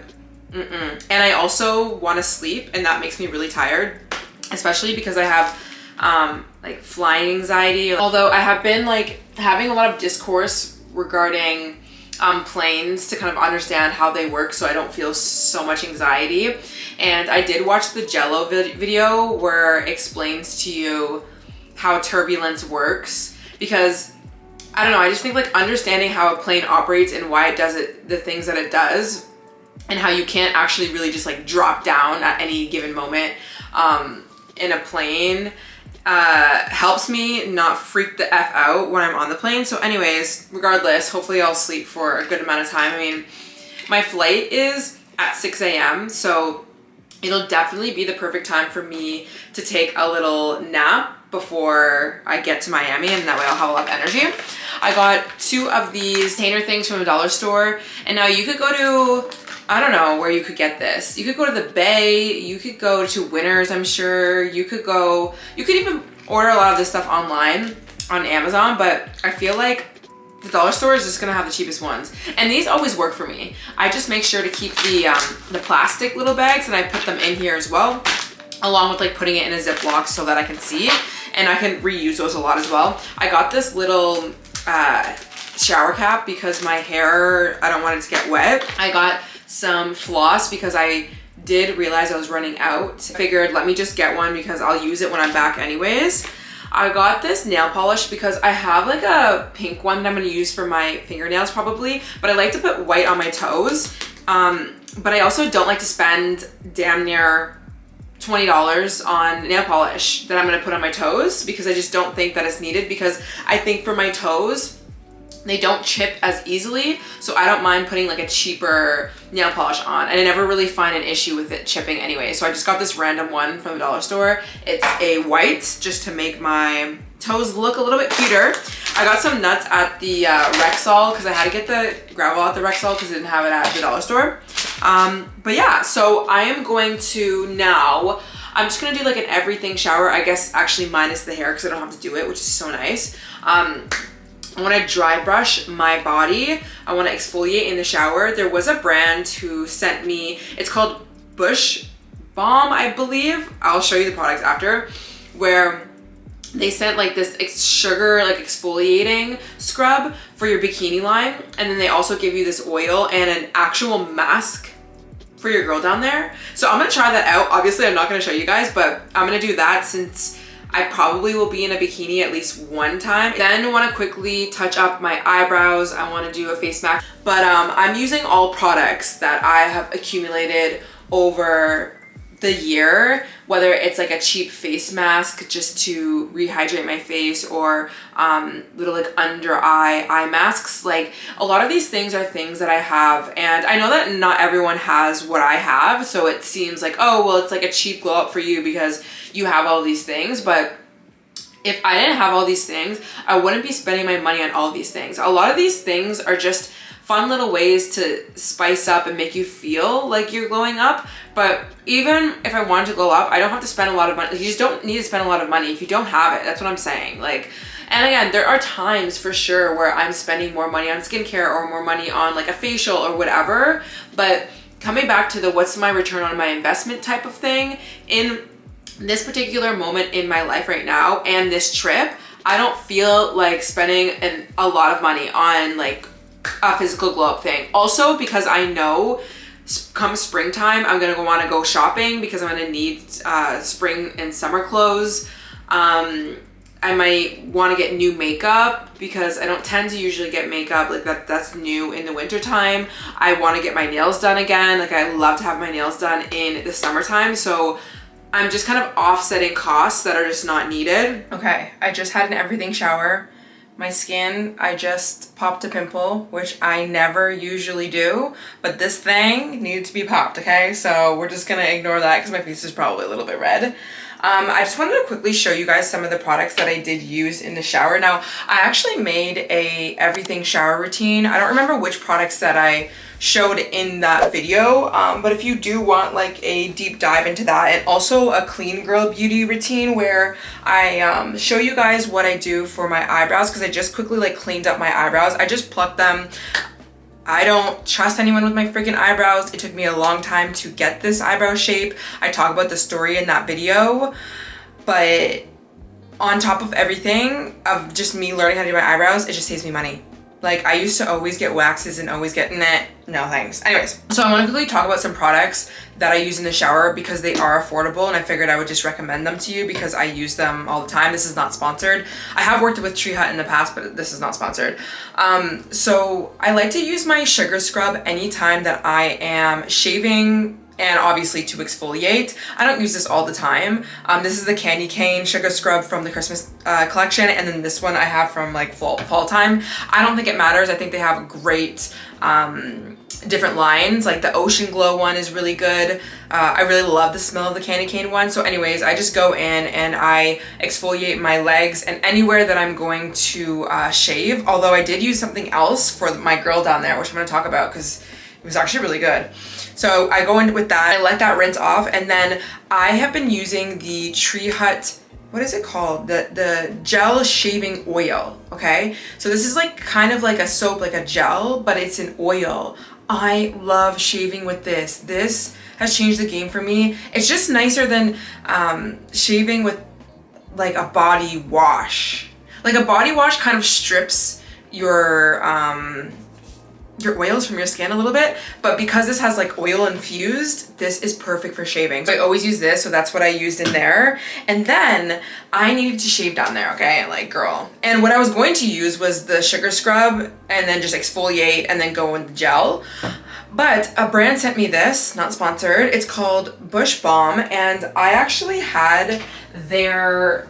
and I also want to sleep, and that makes me really tired, especially because I have like flying anxiety. Although I have been like having a lot of discourse regarding planes to kind of understand how they work so I don't feel so much anxiety. And I did watch the Jello video where it explains to you how turbulence works, because I don't know, I just think like understanding how a plane operates and why it does the things that it does, and how you can't actually really just like drop down at any given moment in a plane helps me not freak the F out when I'm on the plane. So anyways, regardless, hopefully I'll sleep for a good amount of time. I mean, my flight is at 6 a.m. so it'll definitely be the perfect time for me to take a little nap before I get to Miami, and that way I'll have a lot of energy. I got 2 of these container things from a dollar store, and now you could go to, I don't know where you could get this. You could go to the Bay, you could go to Winners, I'm sure. You could even order a lot of this stuff online on Amazon, but I feel like the dollar store is just gonna have the cheapest ones. And these always work for me. I just make sure to keep the plastic little bags, and I put them in here as well, along with like putting it in a Ziploc so that I can see it, and I can reuse those a lot as well. I got this little shower cap because my hair, I don't want it to get wet. I got some floss because I did realize I was running out. Figured let me just get one because I'll use it when I'm back anyways. I got this nail polish because I have like a pink one that I'm gonna use for my fingernails probably, but I like to put white on my toes. But I also don't like to spend damn near $20 on nail polish that I'm gonna put on my toes, because I just don't think that it's needed, because I think for my toes, they don't chip as easily, so I don't mind putting like a cheaper nail polish on, and I never really find an issue with it chipping anyway. So I just got this random one from the dollar store. It's a white, just to make my toes look a little bit cuter. I got some nuts at the Rexall because I had to get the Gravol at the Rexall because I didn't have it at the dollar store. But yeah, so I am going to now, I'm just gonna do like an everything shower, I guess actually minus the hair because I don't have to do it, which is so nice. I want to dry brush my body. I want to exfoliate in the shower. There was a brand who sent me, it's called Bush Balm, I believe. I'll show you the products after, where they sent like this sugar like exfoliating scrub for your bikini line, and then they also give you this oil and an actual mask for your girl down there. So I'm gonna try that out. Obviously I'm not gonna show you guys, but I'm gonna do that since I probably will be in a bikini at least one time. Then I want to quickly touch up my eyebrows. I want to do a face mask, but I'm using all products that I have accumulated over the year, whether it's like a cheap face mask just to rehydrate my face, or little like under eye masks. Like a lot of these things are things that I have, and I know that not everyone has what I have, so it seems like, oh well, it's like a cheap glow up for you because you have all these things. But if I didn't have all these things, I wouldn't be spending my money on all these things. A lot of these things are just fun little ways to spice up and make you feel like you're glowing up. But even if I wanted to glow up, I don't have to spend a lot of money. Like, you just don't need to spend a lot of money if you don't have it. That's what I'm saying. Like, and again, there are times for sure where I'm spending more money on skincare or more money on like a facial or whatever. But coming back to the what's my return on my investment type of thing, in this particular moment in my life right now and this trip, I don't feel like spending a lot of money on like a physical glow up thing. Also because I know come springtime, I'm gonna want to go shopping because I'm gonna need spring and summer clothes. I might want to get new makeup because I don't tend to usually get makeup like that's new in the winter time. I want to get my nails done again. Like I love to have my nails done in the summertime. So I'm just kind of offsetting costs that are just not needed. Okay, I just had an everything shower. My skin, I just popped a pimple, which I never usually do, but this thing needed to be popped, okay? So we're just gonna ignore that because my face is probably a little bit red. I just wanted to quickly show you guys some of the products that I did use in the shower. Now, I actually made a everything shower routine. I don't remember which products that I showed in that video, but if you do want like a deep dive into that, and also a clean girl beauty routine where I show you guys what I do for my eyebrows, because I just quickly like cleaned up my eyebrows. I just plucked them. I don't trust anyone with my freaking eyebrows. It took me a long time to get this eyebrow shape. I talk about the story in that video, but on top of everything of just me learning how to do my eyebrows, it just saves me money. Like I used to always get waxes and always get no thanks. Anyways, so I want to quickly talk about some products that I use in the shower because they are affordable, and I figured I would just recommend them to you because I use them all the time. This is not sponsored. I have worked with Tree Hut in the past, but this is not sponsored. So I like to use my sugar scrub anytime that I am shaving and obviously to exfoliate. I don't use this all the time. This is the Candy Cane Sugar Scrub from the Christmas collection, and then this one I have from like fall time. I don't think it matters. I think they have great different lines. Like the Ocean Glow one is really good. I really love the smell of the Candy Cane one. So anyways, I just go in and I exfoliate my legs and anywhere that I'm going to shave. Although I did use something else for my girl down there, which I'm gonna talk about because it was actually really good. So I go in with that, I let that rinse off, and then I have been using the Tree Hut, what is it called? The gel shaving oil, okay? So this is like kind of like a soap, like a gel, but it's an oil. I love shaving with this. This has changed the game for me. It's just nicer than shaving with like a body wash. Like a body wash kind of strips your oils from your skin a little bit, but because this has like oil infused, this is perfect for shaving. So I always use this, so that's what I used in there. And then I needed to shave down there, okay? Like, girl. And what I was going to use was the sugar scrub and then just exfoliate and then go in the gel. But a brand sent me this, not sponsored. It's called Bush Balm, and I actually had their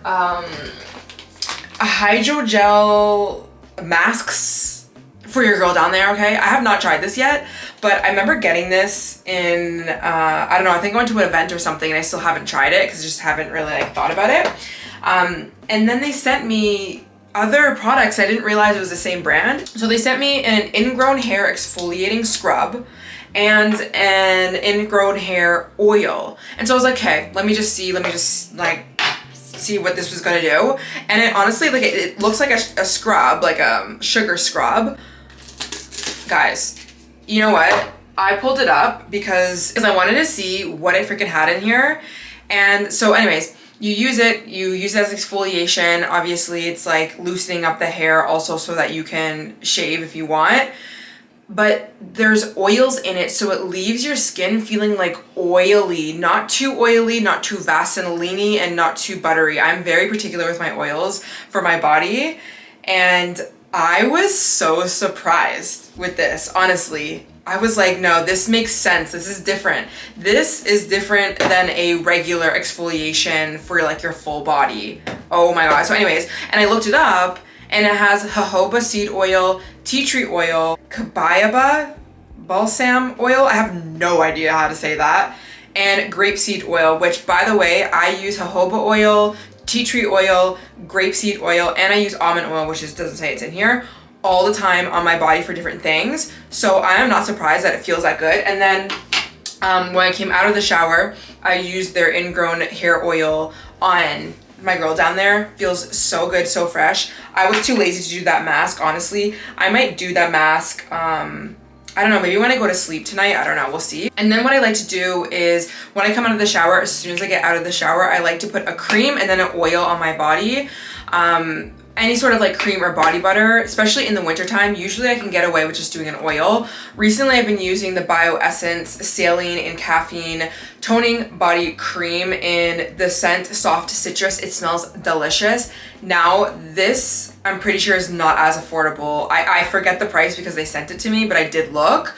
hydrogel masks for your girl down there, okay? I have not tried this yet, but I remember getting this in, I don't know, I think I went to an event or something and I still haven't tried it because I just haven't really like thought about it. And then they sent me other products. I didn't realize it was the same brand. So they sent me an ingrown hair exfoliating scrub and an ingrown hair oil. And so I was like, okay, let me just see what this was gonna do. And it honestly, like it looks like a scrub, like a sugar scrub. Guys, you know what? I pulled it up because I wanted to see what I freaking had in here. And so anyways, you use it as exfoliation. Obviously it's like loosening up the hair also so that you can shave if you want. But there's oils in it, so it leaves your skin feeling like oily, not too oily, not too Vaseline-y, and not too buttery. I'm very particular with my oils for my body, and I was so surprised with this, honestly. I was like, no, this makes sense. This is different. This is different than a regular exfoliation for like your full body. Oh my God. So anyways, and I looked it up, and it has jojoba seed oil, tea tree oil, kabayaba balsam oil, I have no idea how to say that, and grapeseed oil, which by the way, I use jojoba oil, tea tree oil, grapeseed oil, and I use almond oil, which doesn't say it's in here, all the time on my body for different things. So I am not surprised that it feels that good. And then when I came out of the shower, I used their ingrown hair oil on my girl down there. Feels so good, so fresh. I was too lazy to do that mask, honestly. I might do that mask, I don't know, maybe when I go to sleep tonight, I don't know, we'll see. And then what I like to do is when I come out of the shower, as soon as I get out of the shower, I like to put a cream and then an oil on my body. any sort of like cream or body butter, especially in the wintertime. Usually I can get away with just doing an oil. Recently I've been using the BioEssence Saline and Caffeine Toning Body Cream in the scent Soft Citrus. It smells delicious. Now this, I'm pretty sure, is not as affordable. I forget the price because they sent it to me, but I did look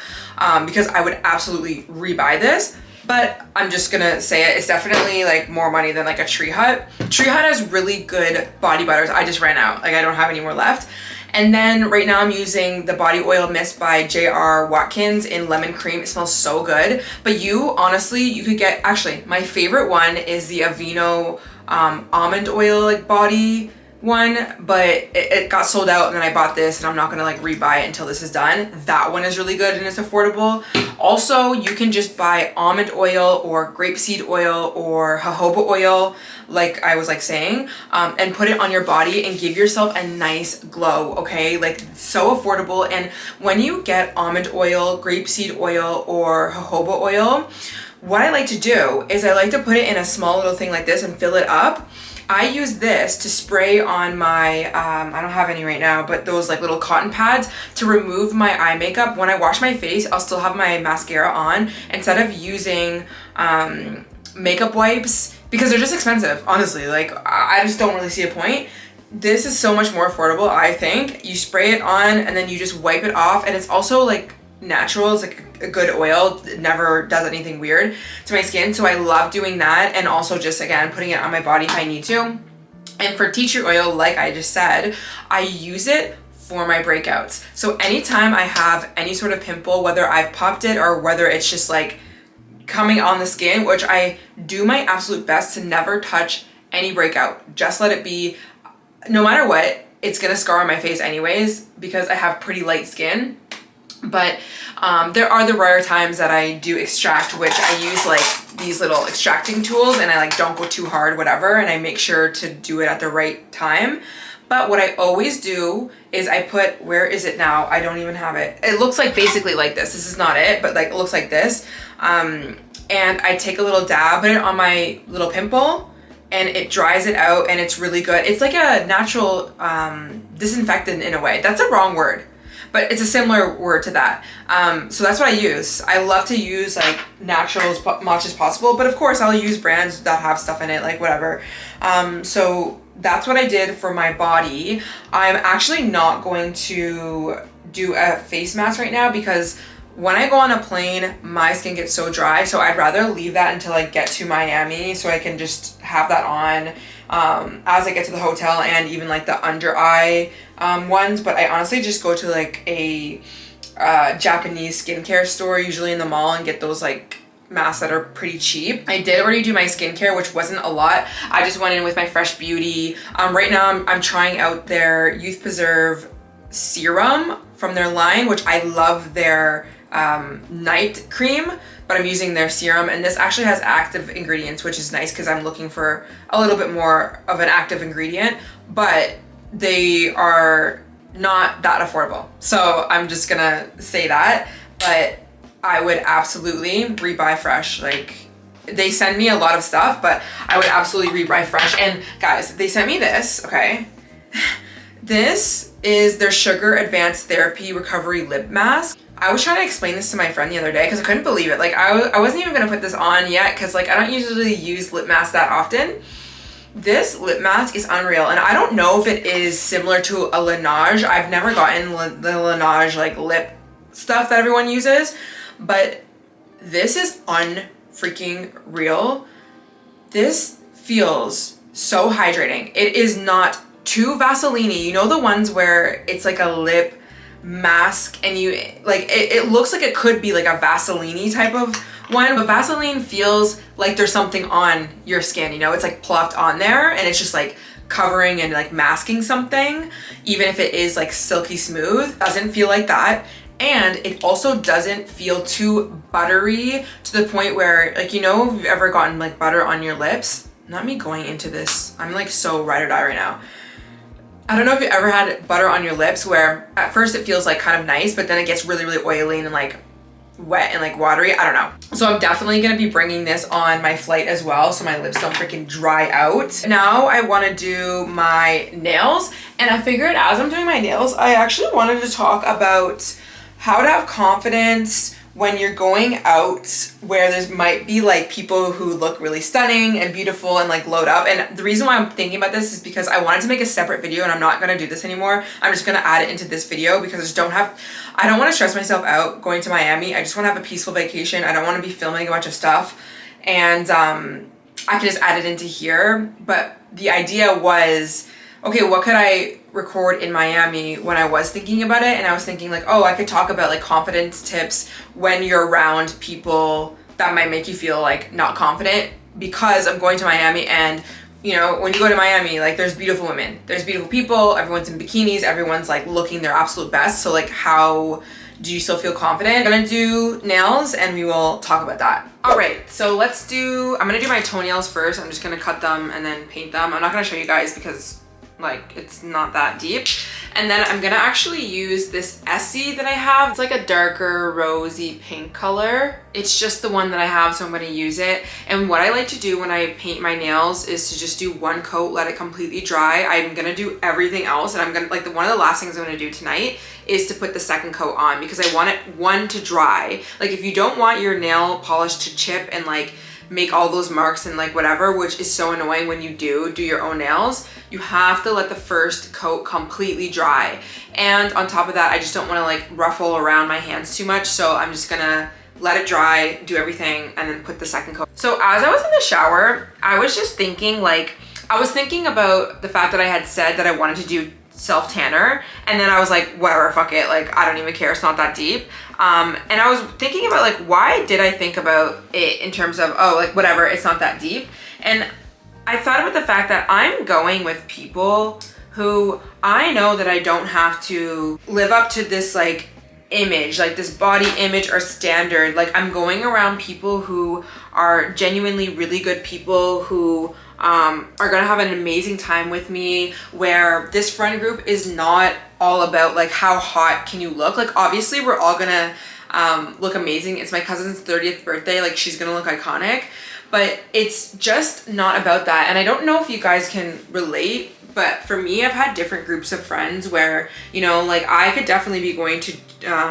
because I would absolutely rebuy this. But I'm just gonna say it, it's definitely like more money than like a Tree Hut. Tree Hut has really good body butters. I just ran out, like I don't have any more left. And then right now I'm using the body oil mist by J.R. Watkins in lemon cream. It smells so good. But honestly, you could get, actually my favorite one is the Aveeno almond oil like body one, but it got sold out, and then I bought this, and I'm not gonna like rebuy it until this is done. That one is really good and it's affordable. Also, you can just buy almond oil or grapeseed oil or jojoba oil, like I was like saying, and put it on your body and give yourself a nice glow, okay? Like, so affordable. And when you get almond oil, grapeseed oil, or jojoba oil, what I like to do is I like to put it in a small little thing like this and fill it up. I use this to spray on my, I don't have any right now, but those like little cotton pads to remove my eye makeup. When I wash my face, I'll still have my mascara on instead of using makeup wipes because they're just expensive, honestly. Like, I just don't really see a point. This is so much more affordable, I think. You spray it on and then you just wipe it off, and it's also like natural. It's like a good oil. It never does anything weird to my skin, so I love doing that, and also just again putting it on my body if I need to. And for tea tree oil, like I just said, I use it for my breakouts. So anytime I have any sort of pimple, whether I've popped it or whether it's just like coming on the skin, which I do my absolute best to never touch any breakout, just let it be. No matter what, it's gonna scar on my face anyways because I have pretty light skin. But there are the rare times that I do extract, which I use like these little extracting tools, and I like don't go too hard, whatever, and I make sure to do it at the right time. But what I always do is I put, where is it now? I don't even have it. It looks like basically like this. This is not it, but like it looks like this. And I take a little dab, put it on my little pimple, and it dries it out, and it's really good. It's like a natural disinfectant in a way. That's a wrong word, but it's a similar word to that. So that's what I use. I love to use like natural as much as possible, but of course I'll use brands that have stuff in it, like whatever. So that's what I did for my body. I'm actually not going to do a face mask right now because when I go on a plane, my skin gets so dry. So I'd rather leave that until I get to Miami so I can just have that on as I get to the hotel, and even like the under eye ones. But I honestly just go to like a Japanese skincare store, usually in the mall, and get those like masks that are pretty cheap. I did already do my skincare, which wasn't a lot. I just went in with my Fresh Beauty. Right now I'm trying out their Youth Preserve serum from their line, which I love their night cream, but I'm using their serum, and this actually has active ingredients, which is nice because I'm looking for a little bit more of an active ingredient, but they are not that affordable. So I'm just gonna say that, but I would absolutely rebuy Fresh. Like, they send me a lot of stuff, but I would absolutely rebuy Fresh. And guys, they sent me this, okay? This is their Sugar Advanced Therapy Recovery Lip Mask. I was trying to explain this to my friend the other day because I couldn't believe it. Like, I wasn't even gonna put this on yet because like I don't usually use lip masks that often. This lip mask is unreal, and I don't know if it is similar to a Laneige. I've never gotten the Laneige like lip stuff that everyone uses, but this is unfreaking real. This feels so hydrating. It is not too Vaseline-y. You know the ones where it's like a lip mask and you like it looks like it could be like a Vaseline-y type of one, but Vaseline feels like there's something on your skin, you know? It's like plopped on there and it's just like covering and like masking something, even if it is like silky smooth. Doesn't feel like that. And it also doesn't feel too buttery to the point where, like, you know, if you've ever gotten like butter on your lips. Not me going into this, I'm like so ride or die right now. I don't know if you ever had butter on your lips where at first it feels like kind of nice, but then it gets really, really oily and like wet and like watery. I don't know. So I'm definitely gonna be bringing this on my flight as well, so my lips don't freaking dry out. Now I wanna do my nails, and I figured as I'm doing my nails, I actually wanted to talk about how to have confidence when you're going out where there's might be like people who look really stunning and beautiful and like glowed up. And the reason why I'm thinking about this is because I wanted to make a separate video, and I'm not gonna do this anymore. I'm just gonna add it into this video because I don't want to stress myself out going to Miami. I just want to have a peaceful vacation. I don't want to be filming a bunch of stuff, and I can just add it into here. But the idea was, okay, what could I record in Miami when I was thinking about it? And I was thinking like, oh, I could talk about like confidence tips when you're around people that might make you feel like not confident, because I'm going to Miami. And you know, when you go to Miami, like there's beautiful women, there's beautiful people, everyone's in bikinis, everyone's like looking their absolute best. So like, how do you still feel confident? I'm gonna do nails and we will talk about that. All right, so I'm gonna do my toenails first. I'm just gonna cut them and then paint them. I'm not gonna show you guys because like it's not that deep. And then I'm gonna actually use this Essie that I have. It's like a darker rosy pink color. It's just the one that I have, so I'm gonna use it. And what I like to do when I paint my nails is to just do one coat, let it completely dry. I'm gonna do everything else, and I'm gonna, like, one of the last things I'm gonna do tonight is to put the second coat on, because I want one to dry. Like, if you don't want your nail polish to chip and like make all those marks and like whatever, which is so annoying when you do your own nails, you have to let the first coat completely dry. And on top of that, I just don't want to like ruffle around my hands too much, so I'm just gonna let it dry, do everything, and then put the second coat. So as I was in the shower, I was just thinking, like, I was thinking about the fact that I had said that I wanted to do self tanner, and then I was like, whatever, fuck it, like I don't even care, it's not that deep. And I was thinking about like, why did I think about it in terms of, oh, like whatever, it's not that deep. And I thought about the fact that I'm going with people who I know that I don't have to live up to this like image, like this body image or standard. Like, I'm going around people who are genuinely really good people, who are gonna have an amazing time with me, where this friend group is not all about like how hot can you look. Like, obviously we're all gonna look amazing. It's my cousin's 30th birthday, like she's gonna look iconic, but it's just not about that. And I don't know if you guys can relate, but for me, I've had different groups of friends where, you know, like I could definitely be going to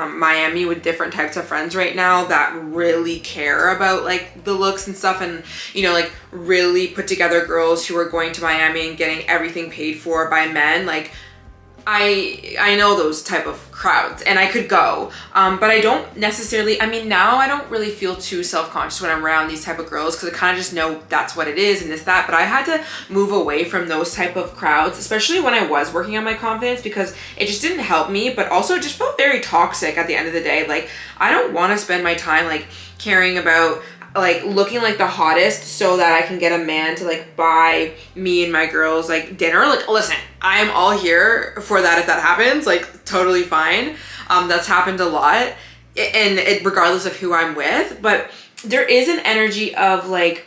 Miami with different types of friends right now that really care about like the looks and stuff, and, you know, like really put together girls who are going to Miami and getting everything paid for by men. Like, I know those type of crowds, and I could go, but I don't necessarily, I mean, now I don't really feel too self-conscious when I'm around these type of girls, because I kind of just know that's what it is and this, that. But I had to move away from those type of crowds, especially when I was working on my confidence, because it just didn't help me, but also it just felt very toxic at the end of the day. Like, I don't want to spend my time like caring about like looking like the hottest so that I can get a man to like buy me and my girls like dinner. Like, listen, I'm all here for that if that happens, like totally fine. That's happened a lot, and regardless of who I'm with. But there is an energy of like,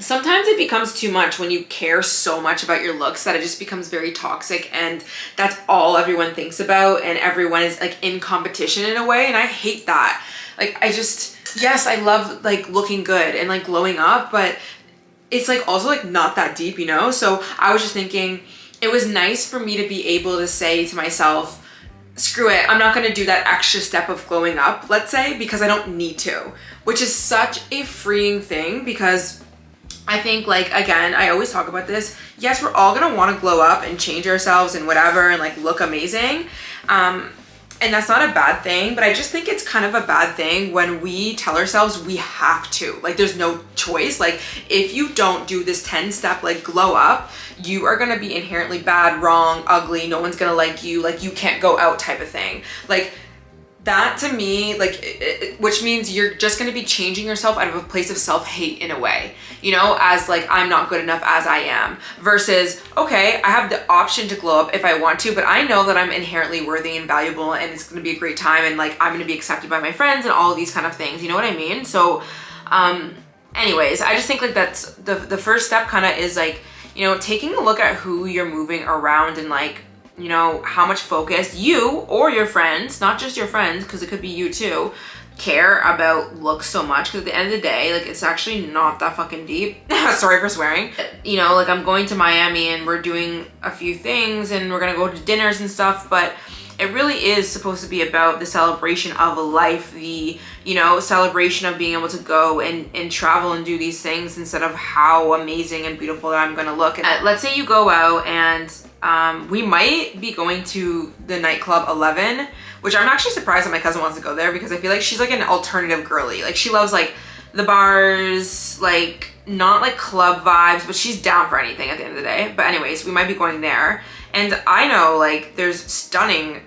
sometimes it becomes too much when you care so much about your looks that it just becomes very toxic, and that's all everyone thinks about, and everyone is like in competition in a way, and I hate that. Like, yes, I love like looking good and like glowing up, but it's like also like not that deep, you know? So I was just thinking it was nice for me to be able to say to myself, screw it, I'm not gonna do that extra step of glowing up, let's say, because I don't need to, which is such a freeing thing. Because I think, like, again, I always talk about this, yes, we're all gonna wanna glow up and change ourselves and whatever and like look amazing. And that's not a bad thing, but I just think it's kind of a bad thing when we tell ourselves we have to. Like, there's no choice. Like, if you don't do this 10-step, like, glow up, you are gonna be inherently bad, wrong, ugly, no one's gonna like you can't go out type of thing. Like, that to me, like, which means you're just gonna be changing yourself out of a place of self-hate in a way, you know, as like, I'm not good enough as I am, versus, okay, I have the option to glow up if I want to, but I know that I'm inherently worthy and valuable, and it's gonna be a great time, and like, I'm gonna be accepted by my friends and all of these kind of things, you know what I mean? So, anyways, I just think like that's the first step kind of is like, you know, taking a look at who you're moving around, and like, you know, how much focus you or your friends, not just your friends, because it could be you too, care about looks so much, because at the end of the day, like, it's actually not that fucking deep. Sorry for swearing. You know, like, I'm going to Miami and we're doing a few things and we're gonna go to dinners and stuff, but it really is supposed to be about the celebration of life, the, you know, celebration of being able to go and travel and do these things, instead of how amazing and beautiful that I'm gonna look. And let's say you go out and we might be going to the nightclub 11, which I'm actually surprised that my cousin wants to go there, because I feel like she's like an alternative girly. Like, she loves like the bars, like not like club vibes, but she's down for anything at the end of the day. But anyways, we might be going there. And I know like there's stunning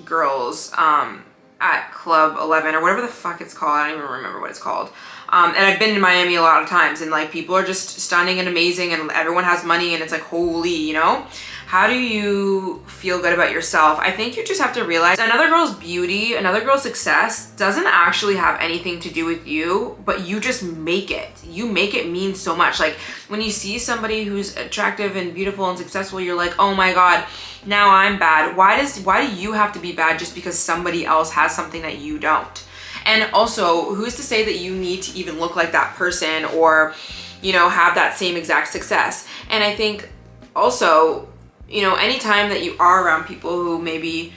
girls at Club 11 or whatever the fuck it's called. I don't even remember what it's called. And I've been in Miami a lot of times, and like people are just stunning and amazing, and everyone has money, and it's like, holy, you know? How do you feel good about yourself? I think you just have to realize another girl's beauty, another girl's success doesn't actually have anything to do with you, but you just make it. You make it mean so much. Like, when you see somebody who's attractive and beautiful and successful, you're like, oh my God, now I'm bad. Why do you have to be bad just because somebody else has something that you don't? And also, who's to say that you need to even look like that person, or, you know, have that same exact success? And I think also, you know, anytime that you are around people who maybe,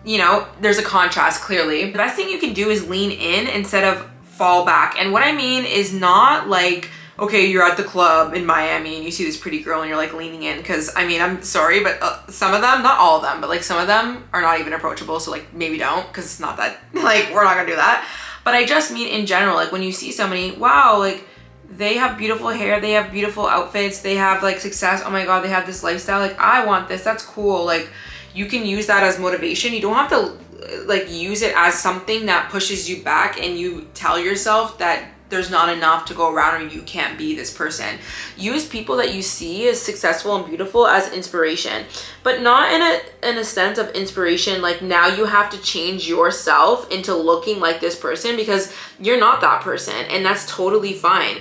you know, there's a contrast clearly, the best thing you can do is lean in instead of fall back. And what I mean is not like, okay, you're at the club in Miami and you see this pretty girl and you're like leaning in, because I mean, I'm sorry, but some of them, not all of them, but like some of them are not even approachable. So like maybe don't, because it's not that, like, we're not gonna do that. But I just mean in general, like when you see somebody, wow, like they have beautiful hair, they have beautiful outfits, they have like success, oh my God, they have this lifestyle, like I want this, that's cool. Like, you can use that as motivation. You don't have to like use it as something that pushes you back and you tell yourself that there's not enough to go around or you can't be this person. Use people that you see as successful and beautiful as inspiration, but not in a sense of inspiration like now you have to change yourself into looking like this person, because you're not that person, and that's totally fine.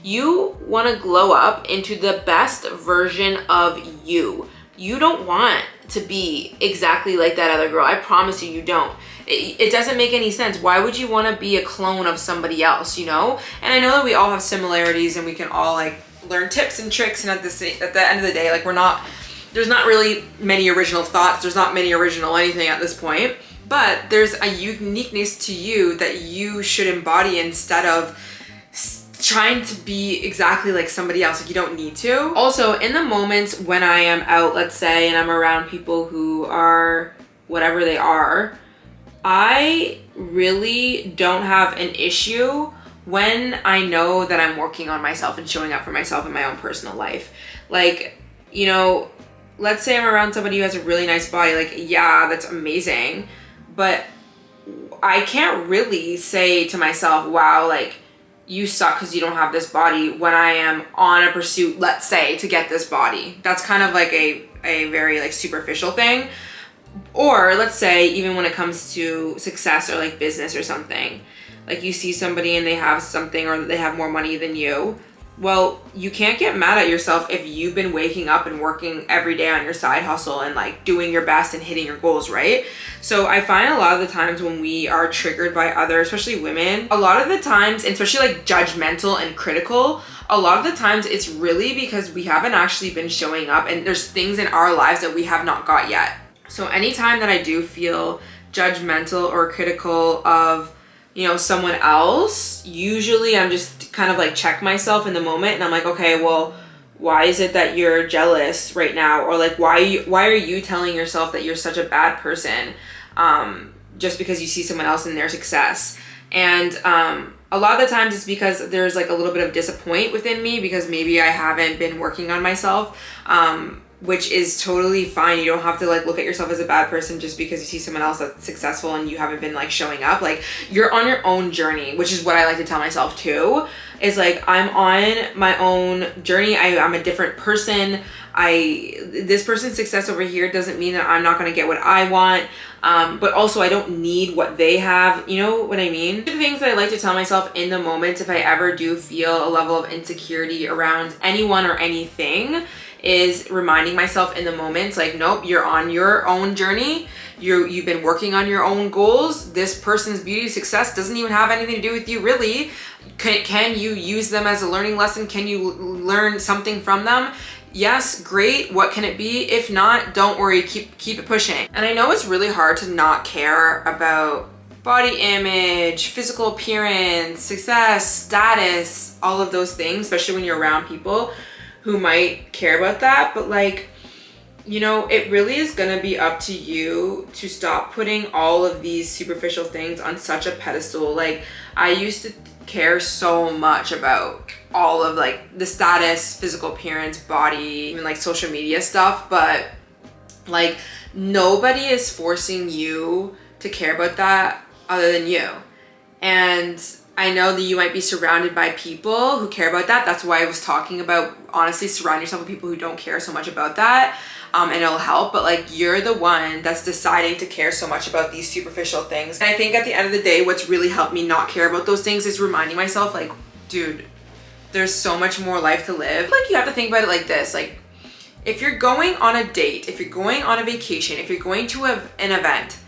You want to glow up into the best version of you. You don't want to be exactly like that other girl. I promise you, you don't. It doesn't make any sense. Why would you want to be a clone of somebody else, you know? And I know that we all have similarities and we can all like learn tips and tricks, and at the end of the day, like there's not really many original thoughts. There's not many original anything at this point, but there's a uniqueness to you that you should embody instead of trying to be exactly like somebody else. Like, you don't need to. Also, in the moments when I am out, let's say, and I'm around people who are whatever they are, I really don't have an issue when I know that I'm working on myself and showing up for myself in my own personal life. Like, you know, let's say I'm around somebody who has a really nice body, like, yeah, that's amazing, but I can't really say to myself, wow, like, you suck because you don't have this body, when I am on a pursuit, let's say, to get this body. That's kind of like a very like superficial thing. Or let's say, even when it comes to success or like business or something, like you see somebody and they have something or they have more money than you. Well, you can't get mad at yourself if you've been waking up and working every day on your side hustle and like doing your best and hitting your goals, right? So I find a lot of the times when we are triggered by others, especially women, a lot of the times, especially like judgmental and critical, a lot of the times it's really because we haven't actually been showing up, and there's things in our lives that we have not got yet. So anytime that I do feel judgmental or critical of, you know, someone else, usually I'm just kind of like check myself in the moment, and I'm like, okay, well, why is it that you're jealous right now? Or like, why are you telling yourself that you're such a bad person just because you see someone else in their success? And a lot of the times it's because there's like a little bit of disappointment within me, because maybe I haven't been working on myself, which is totally fine. You don't have to like look at yourself as a bad person just because you see someone else that's successful and you haven't been like showing up. Like, you're on your own journey, which is what I like to tell myself too, is like, I'm on my own journey. I'm a different person. This person's success over here doesn't mean that I'm not going to get what I want. But also I don't need what they have. You know what I mean? The things that I like to tell myself in the moment, if I ever do feel a level of insecurity around anyone or anything, is reminding myself in the moments, like, nope, you're on your own journey. You've been working on your own goals. This person's beauty success doesn't even have anything to do with you, really. Can you use them as a learning lesson? Can you learn something from them? Yes, great. What can it be? If not, don't worry, keep it pushing. And I know it's really hard to not care about body image, physical appearance, success, status, all of those things, especially when you're around people who might care about that. But like, you know, it really is gonna be up to you to stop putting all of these superficial things on such a pedestal. Like, I used to care so much about all of like the status, physical appearance, body, even like social media stuff, but like nobody is forcing you to care about that other than you. And I know that you might be surrounded by people who care about that. That's why I was talking about, honestly, surround yourself with people who don't care so much about that. And it'll help, but like, you're the one that's deciding to care so much about these superficial things. And I think at the end of the day, what's really helped me not care about those things is reminding myself, like, dude, there's so much more life to live. Like, you have to think about it like this. Like, if you're going on a date, if you're going on a vacation, if you're going to an event,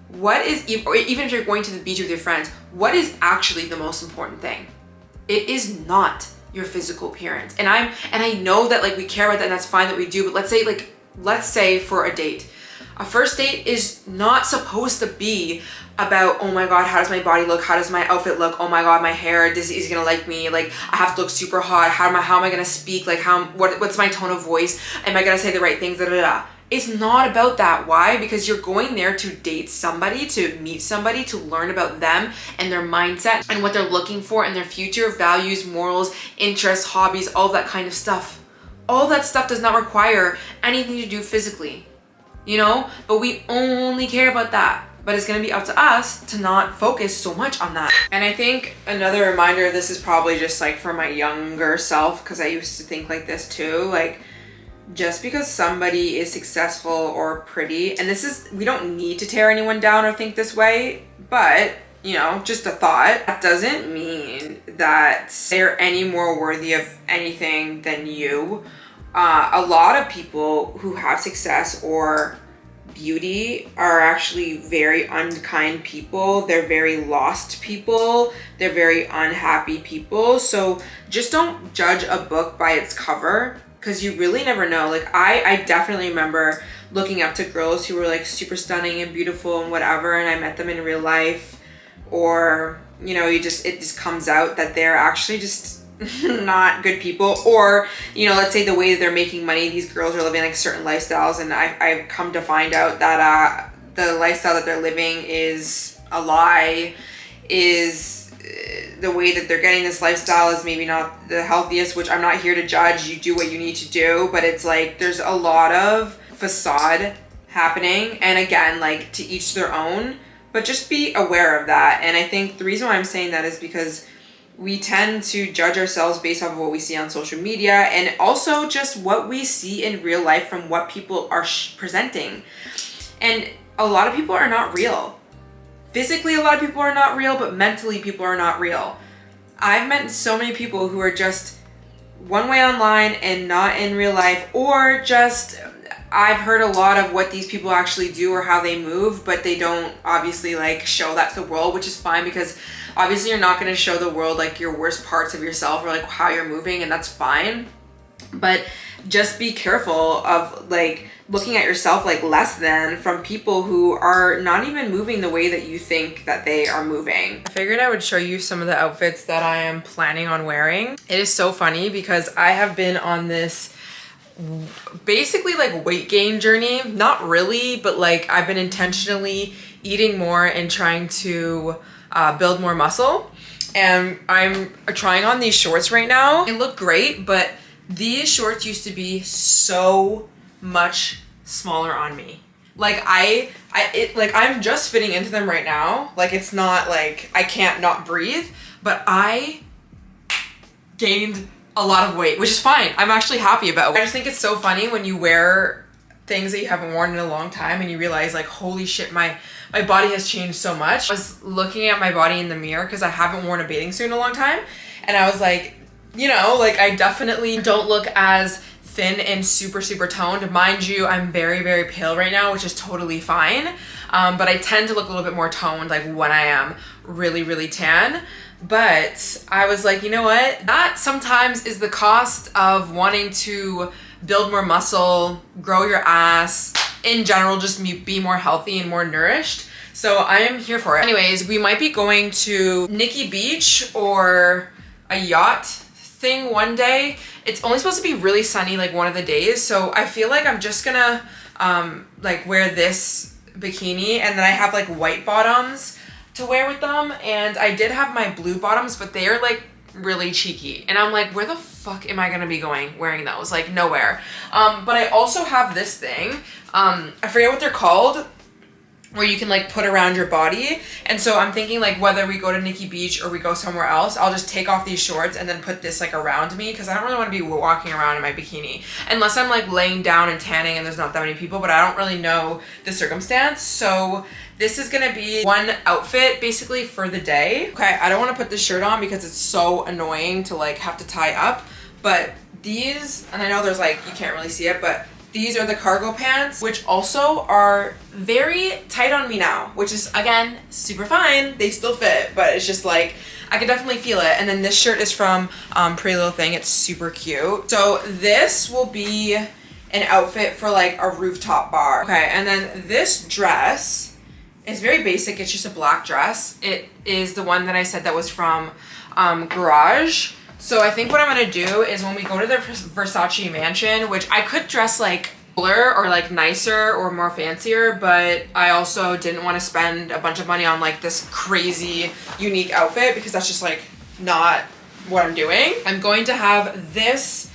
what is, or even if you're going to the beach with your friends, what is actually the most important thing? It is not your physical appearance. And I know that like we care about that, and that's fine that we do, but let's say for a date, a first date is not supposed to be about, oh my God, how does my body look? How does my outfit look? Oh my God, my hair, is he gonna like me? Like, I have to look super hot. How am I gonna speak? Like, what's my tone of voice? Am I gonna say the right things? Da, da, da. It's not about that. Why? Because you're going there to date somebody, to meet somebody, to learn about them and their mindset and what they're looking for in their future, values, morals, interests, hobbies, all that kind of stuff. All that stuff does not require anything to do physically, you know? But we only care about that. But it's gonna be up to us to not focus so much on that. And I think another reminder, this is probably just like for my younger self, because I used to think like this too, like, just because somebody is successful or pretty, and this is, we don't need to tear anyone down or think this way, but you know, just a thought, that doesn't mean that they're any more worthy of anything than you. A lot of people who have success or beauty are actually very unkind people. They're very lost people. They're very unhappy people. So just don't judge a book by its cover, because you really never know. Like, I definitely remember looking up to girls who were like super stunning and beautiful and whatever, and I met them in real life, or, you know, it just comes out that they're actually just not good people. Or, you know, let's say the way that they're making money, these girls are living like certain lifestyles, and I've come to find out that the lifestyle that they're living is a lie, is the way that they're getting this lifestyle is maybe not the healthiest, which I'm not here to judge. You do what you need to do, but it's like there's a lot of facade happening, and again, like, to each their own, but just be aware of that. And I think the reason why I'm saying that is because we tend to judge ourselves based off of what we see on social media, and also just what we see in real life from what people are presenting. And a lot of people are not real. Physically, a lot of people are not real, but mentally, people are not real. I've met so many people who are just one way online and not in real life, or just, I've heard a lot of what these people actually do or how they move, but they don't obviously like show that to the world, which is fine, because obviously you're not going to show the world like your worst parts of yourself or like how you're moving, and that's fine. But just be careful of like looking at yourself like less than from people who are not even moving the way that you think that they are moving. I figured I would show you some of the outfits that I am planning on wearing. It is so funny because I have been on this basically like weight gain journey. Not really, but like I've been intentionally eating more and trying to build more muscle. And I'm trying on these shorts right now. They look great, but these shorts used to be so much smaller on me. Like I'm just fitting into them right now. Like, it's not like I can't not breathe, but I gained a lot of weight, which is fine. I'm actually happy about it. I just think it's so funny when you wear things that you haven't worn in a long time and you realize like, holy shit, my body has changed so much. I was looking at my body in the mirror because I haven't worn a bathing suit in a long time, and I was like, you know, like I definitely don't look as thin and super, super toned. Mind you, I'm very, very pale right now, which is totally fine. But I tend to look a little bit more toned like when I am really, really tan. But I was like, you know what? That sometimes is the cost of wanting to build more muscle, grow your ass, in general, just be more healthy and more nourished. So I am here for it. Anyways, we might be going to Nikki Beach or a yacht thing one day. It's only supposed to be really sunny like one of the days. So I feel like I'm just gonna like wear this bikini, and then I have like white bottoms to wear with them. And I did have my blue bottoms, but they are like really cheeky. And I'm like, where the fuck am I gonna be going wearing those? Like nowhere. But I also have this thing. I forget what they're called, where you can like put around your body. And so I'm thinking like whether we go to Nikki Beach or we go somewhere else, I'll just take off these shorts and then put this like around me, because I don't really want to be walking around in my bikini unless I'm like laying down and tanning and there's not that many people, but I don't really know the circumstance. So this is gonna be one outfit basically for the day. Okay, I don't want to put this shirt on because it's so annoying to like have to tie up, but these, and I know there's like, you can't really see it, but these are the cargo pants, which also are very tight on me now, which is, again, super fine. They still fit, but it's just like, I can definitely feel it. And then this shirt is from Pretty Little Thing. It's super cute. So this will be an outfit for like a rooftop bar. Okay, and then this dress is very basic. It's just a black dress. It is the one that I said that was from Garage. So I think what I'm gonna do is when we go to the Versace mansion, which I could dress like cooler or like nicer or more fancier, but I also didn't want to spend a bunch of money on like this crazy unique outfit because that's just like not what I'm doing. I'm going to have this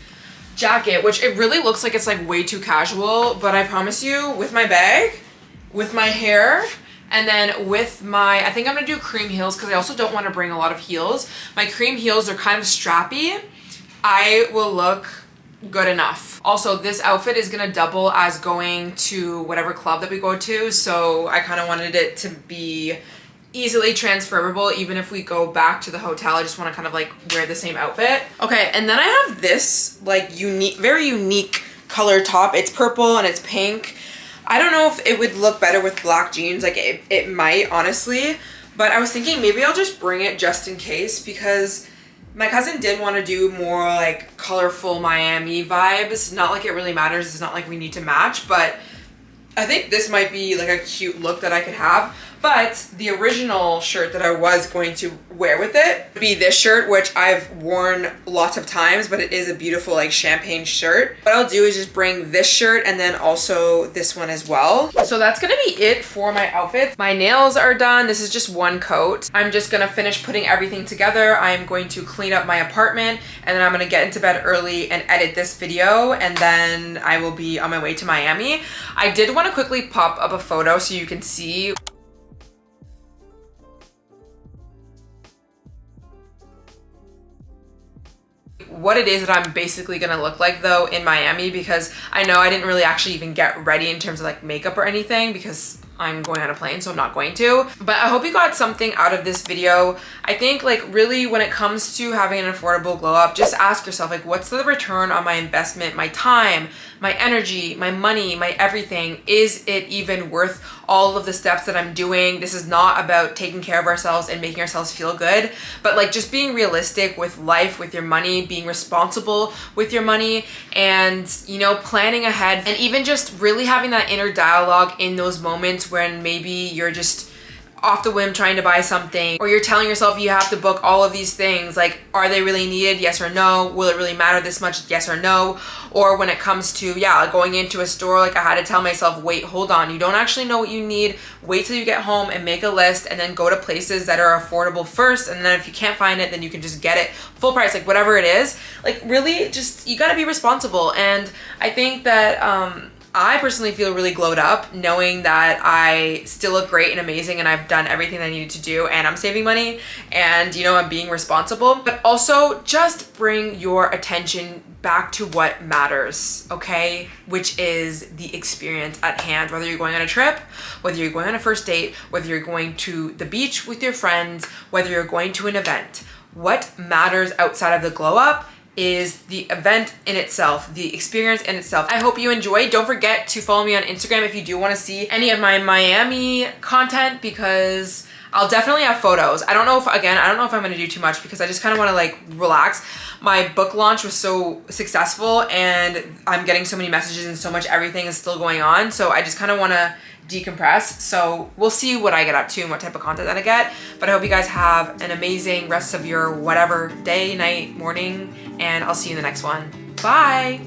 jacket, which it really looks like it's like way too casual, but I promise you, with my bag, with my hair, and then with my, I think I'm gonna do cream heels because I also don't want to bring a lot of heels. My cream heels are kind of strappy. I will look good enough. Also, this outfit is gonna double as going to whatever club that we go to, so I kind of wanted it to be easily transferable. Even if we go back to the hotel, I just want to kind of like wear the same outfit. Okay, and then I have this like unique, very unique color top. It's purple and it's pink. I don't know if it would look better with black jeans, like it might, honestly, but I was thinking maybe I'll just bring it just in case, because my cousin did want to do more like colorful Miami vibes. Not like it really matters, it's not like we need to match, but I think this might be like a cute look that I could have. But the original shirt that I was going to wear with it would be this shirt, which I've worn lots of times, but it is a beautiful like champagne shirt. What I'll do is just bring this shirt and then also this one as well. So that's gonna be it for my outfits. My nails are done. This is just one coat. I'm just gonna finish putting everything together. I'm going to clean up my apartment, and then I'm gonna get into bed early and edit this video, and then I will be on my way to Miami. I did want to quickly pop up a photo so you can see what it is that I'm basically gonna look like though in Miami, because I know I didn't really actually even get ready in terms of like makeup or anything because I'm going on a plane, so I'm not going to. But I hope you got something out of this video. I think like really when it comes to having an affordable glow up, just ask yourself like, what's the return on my investment, my time, my energy, my money, my everything? Is it even worth all of the steps that I'm doing? This is not about taking care of ourselves and making ourselves feel good, but like just being realistic with life, with your money, being responsible with your money, and you know, planning ahead, and even just really having that inner dialogue in those moments when maybe you're just off the whim trying to buy something, or you're telling yourself you have to book all of these things. Like, are they really needed? Yes or no? Will it really matter this much? Yes or no? Or when it comes to, yeah, going into a store, like I had to tell myself, wait, hold on. You don't actually know what you need. Wait till you get home and make a list, and then go to places that are affordable first. And then if you can't find it, then you can just get it full price, like whatever it is. Like really just, you gotta be responsible. And I think that, I personally feel really glowed up knowing that I still look great and amazing, and I've done everything I needed to do, and I'm saving money, and you know, I'm being responsible. But also just bring your attention back to what matters, okay? Which is the experience at hand, whether you're going on a trip, whether you're going on a first date, whether you're going to the beach with your friends, whether you're going to an event. What matters outside of the glow up is the event in itself, the experience in itself. I hope you enjoyed. Don't forget to follow me on Instagram if you do want to see any of my Miami content, because I'll definitely have photos. I don't know if I'm going to do too much because I just kind of want to like relax. My book launch was so successful and I'm getting so many messages and so much everything is still going on. So I just kind of want to decompress. So we'll see what I get up to and what type of content that I get. But I hope you guys have an amazing rest of your whatever day, night, morning, and I'll see you in the next one. Bye.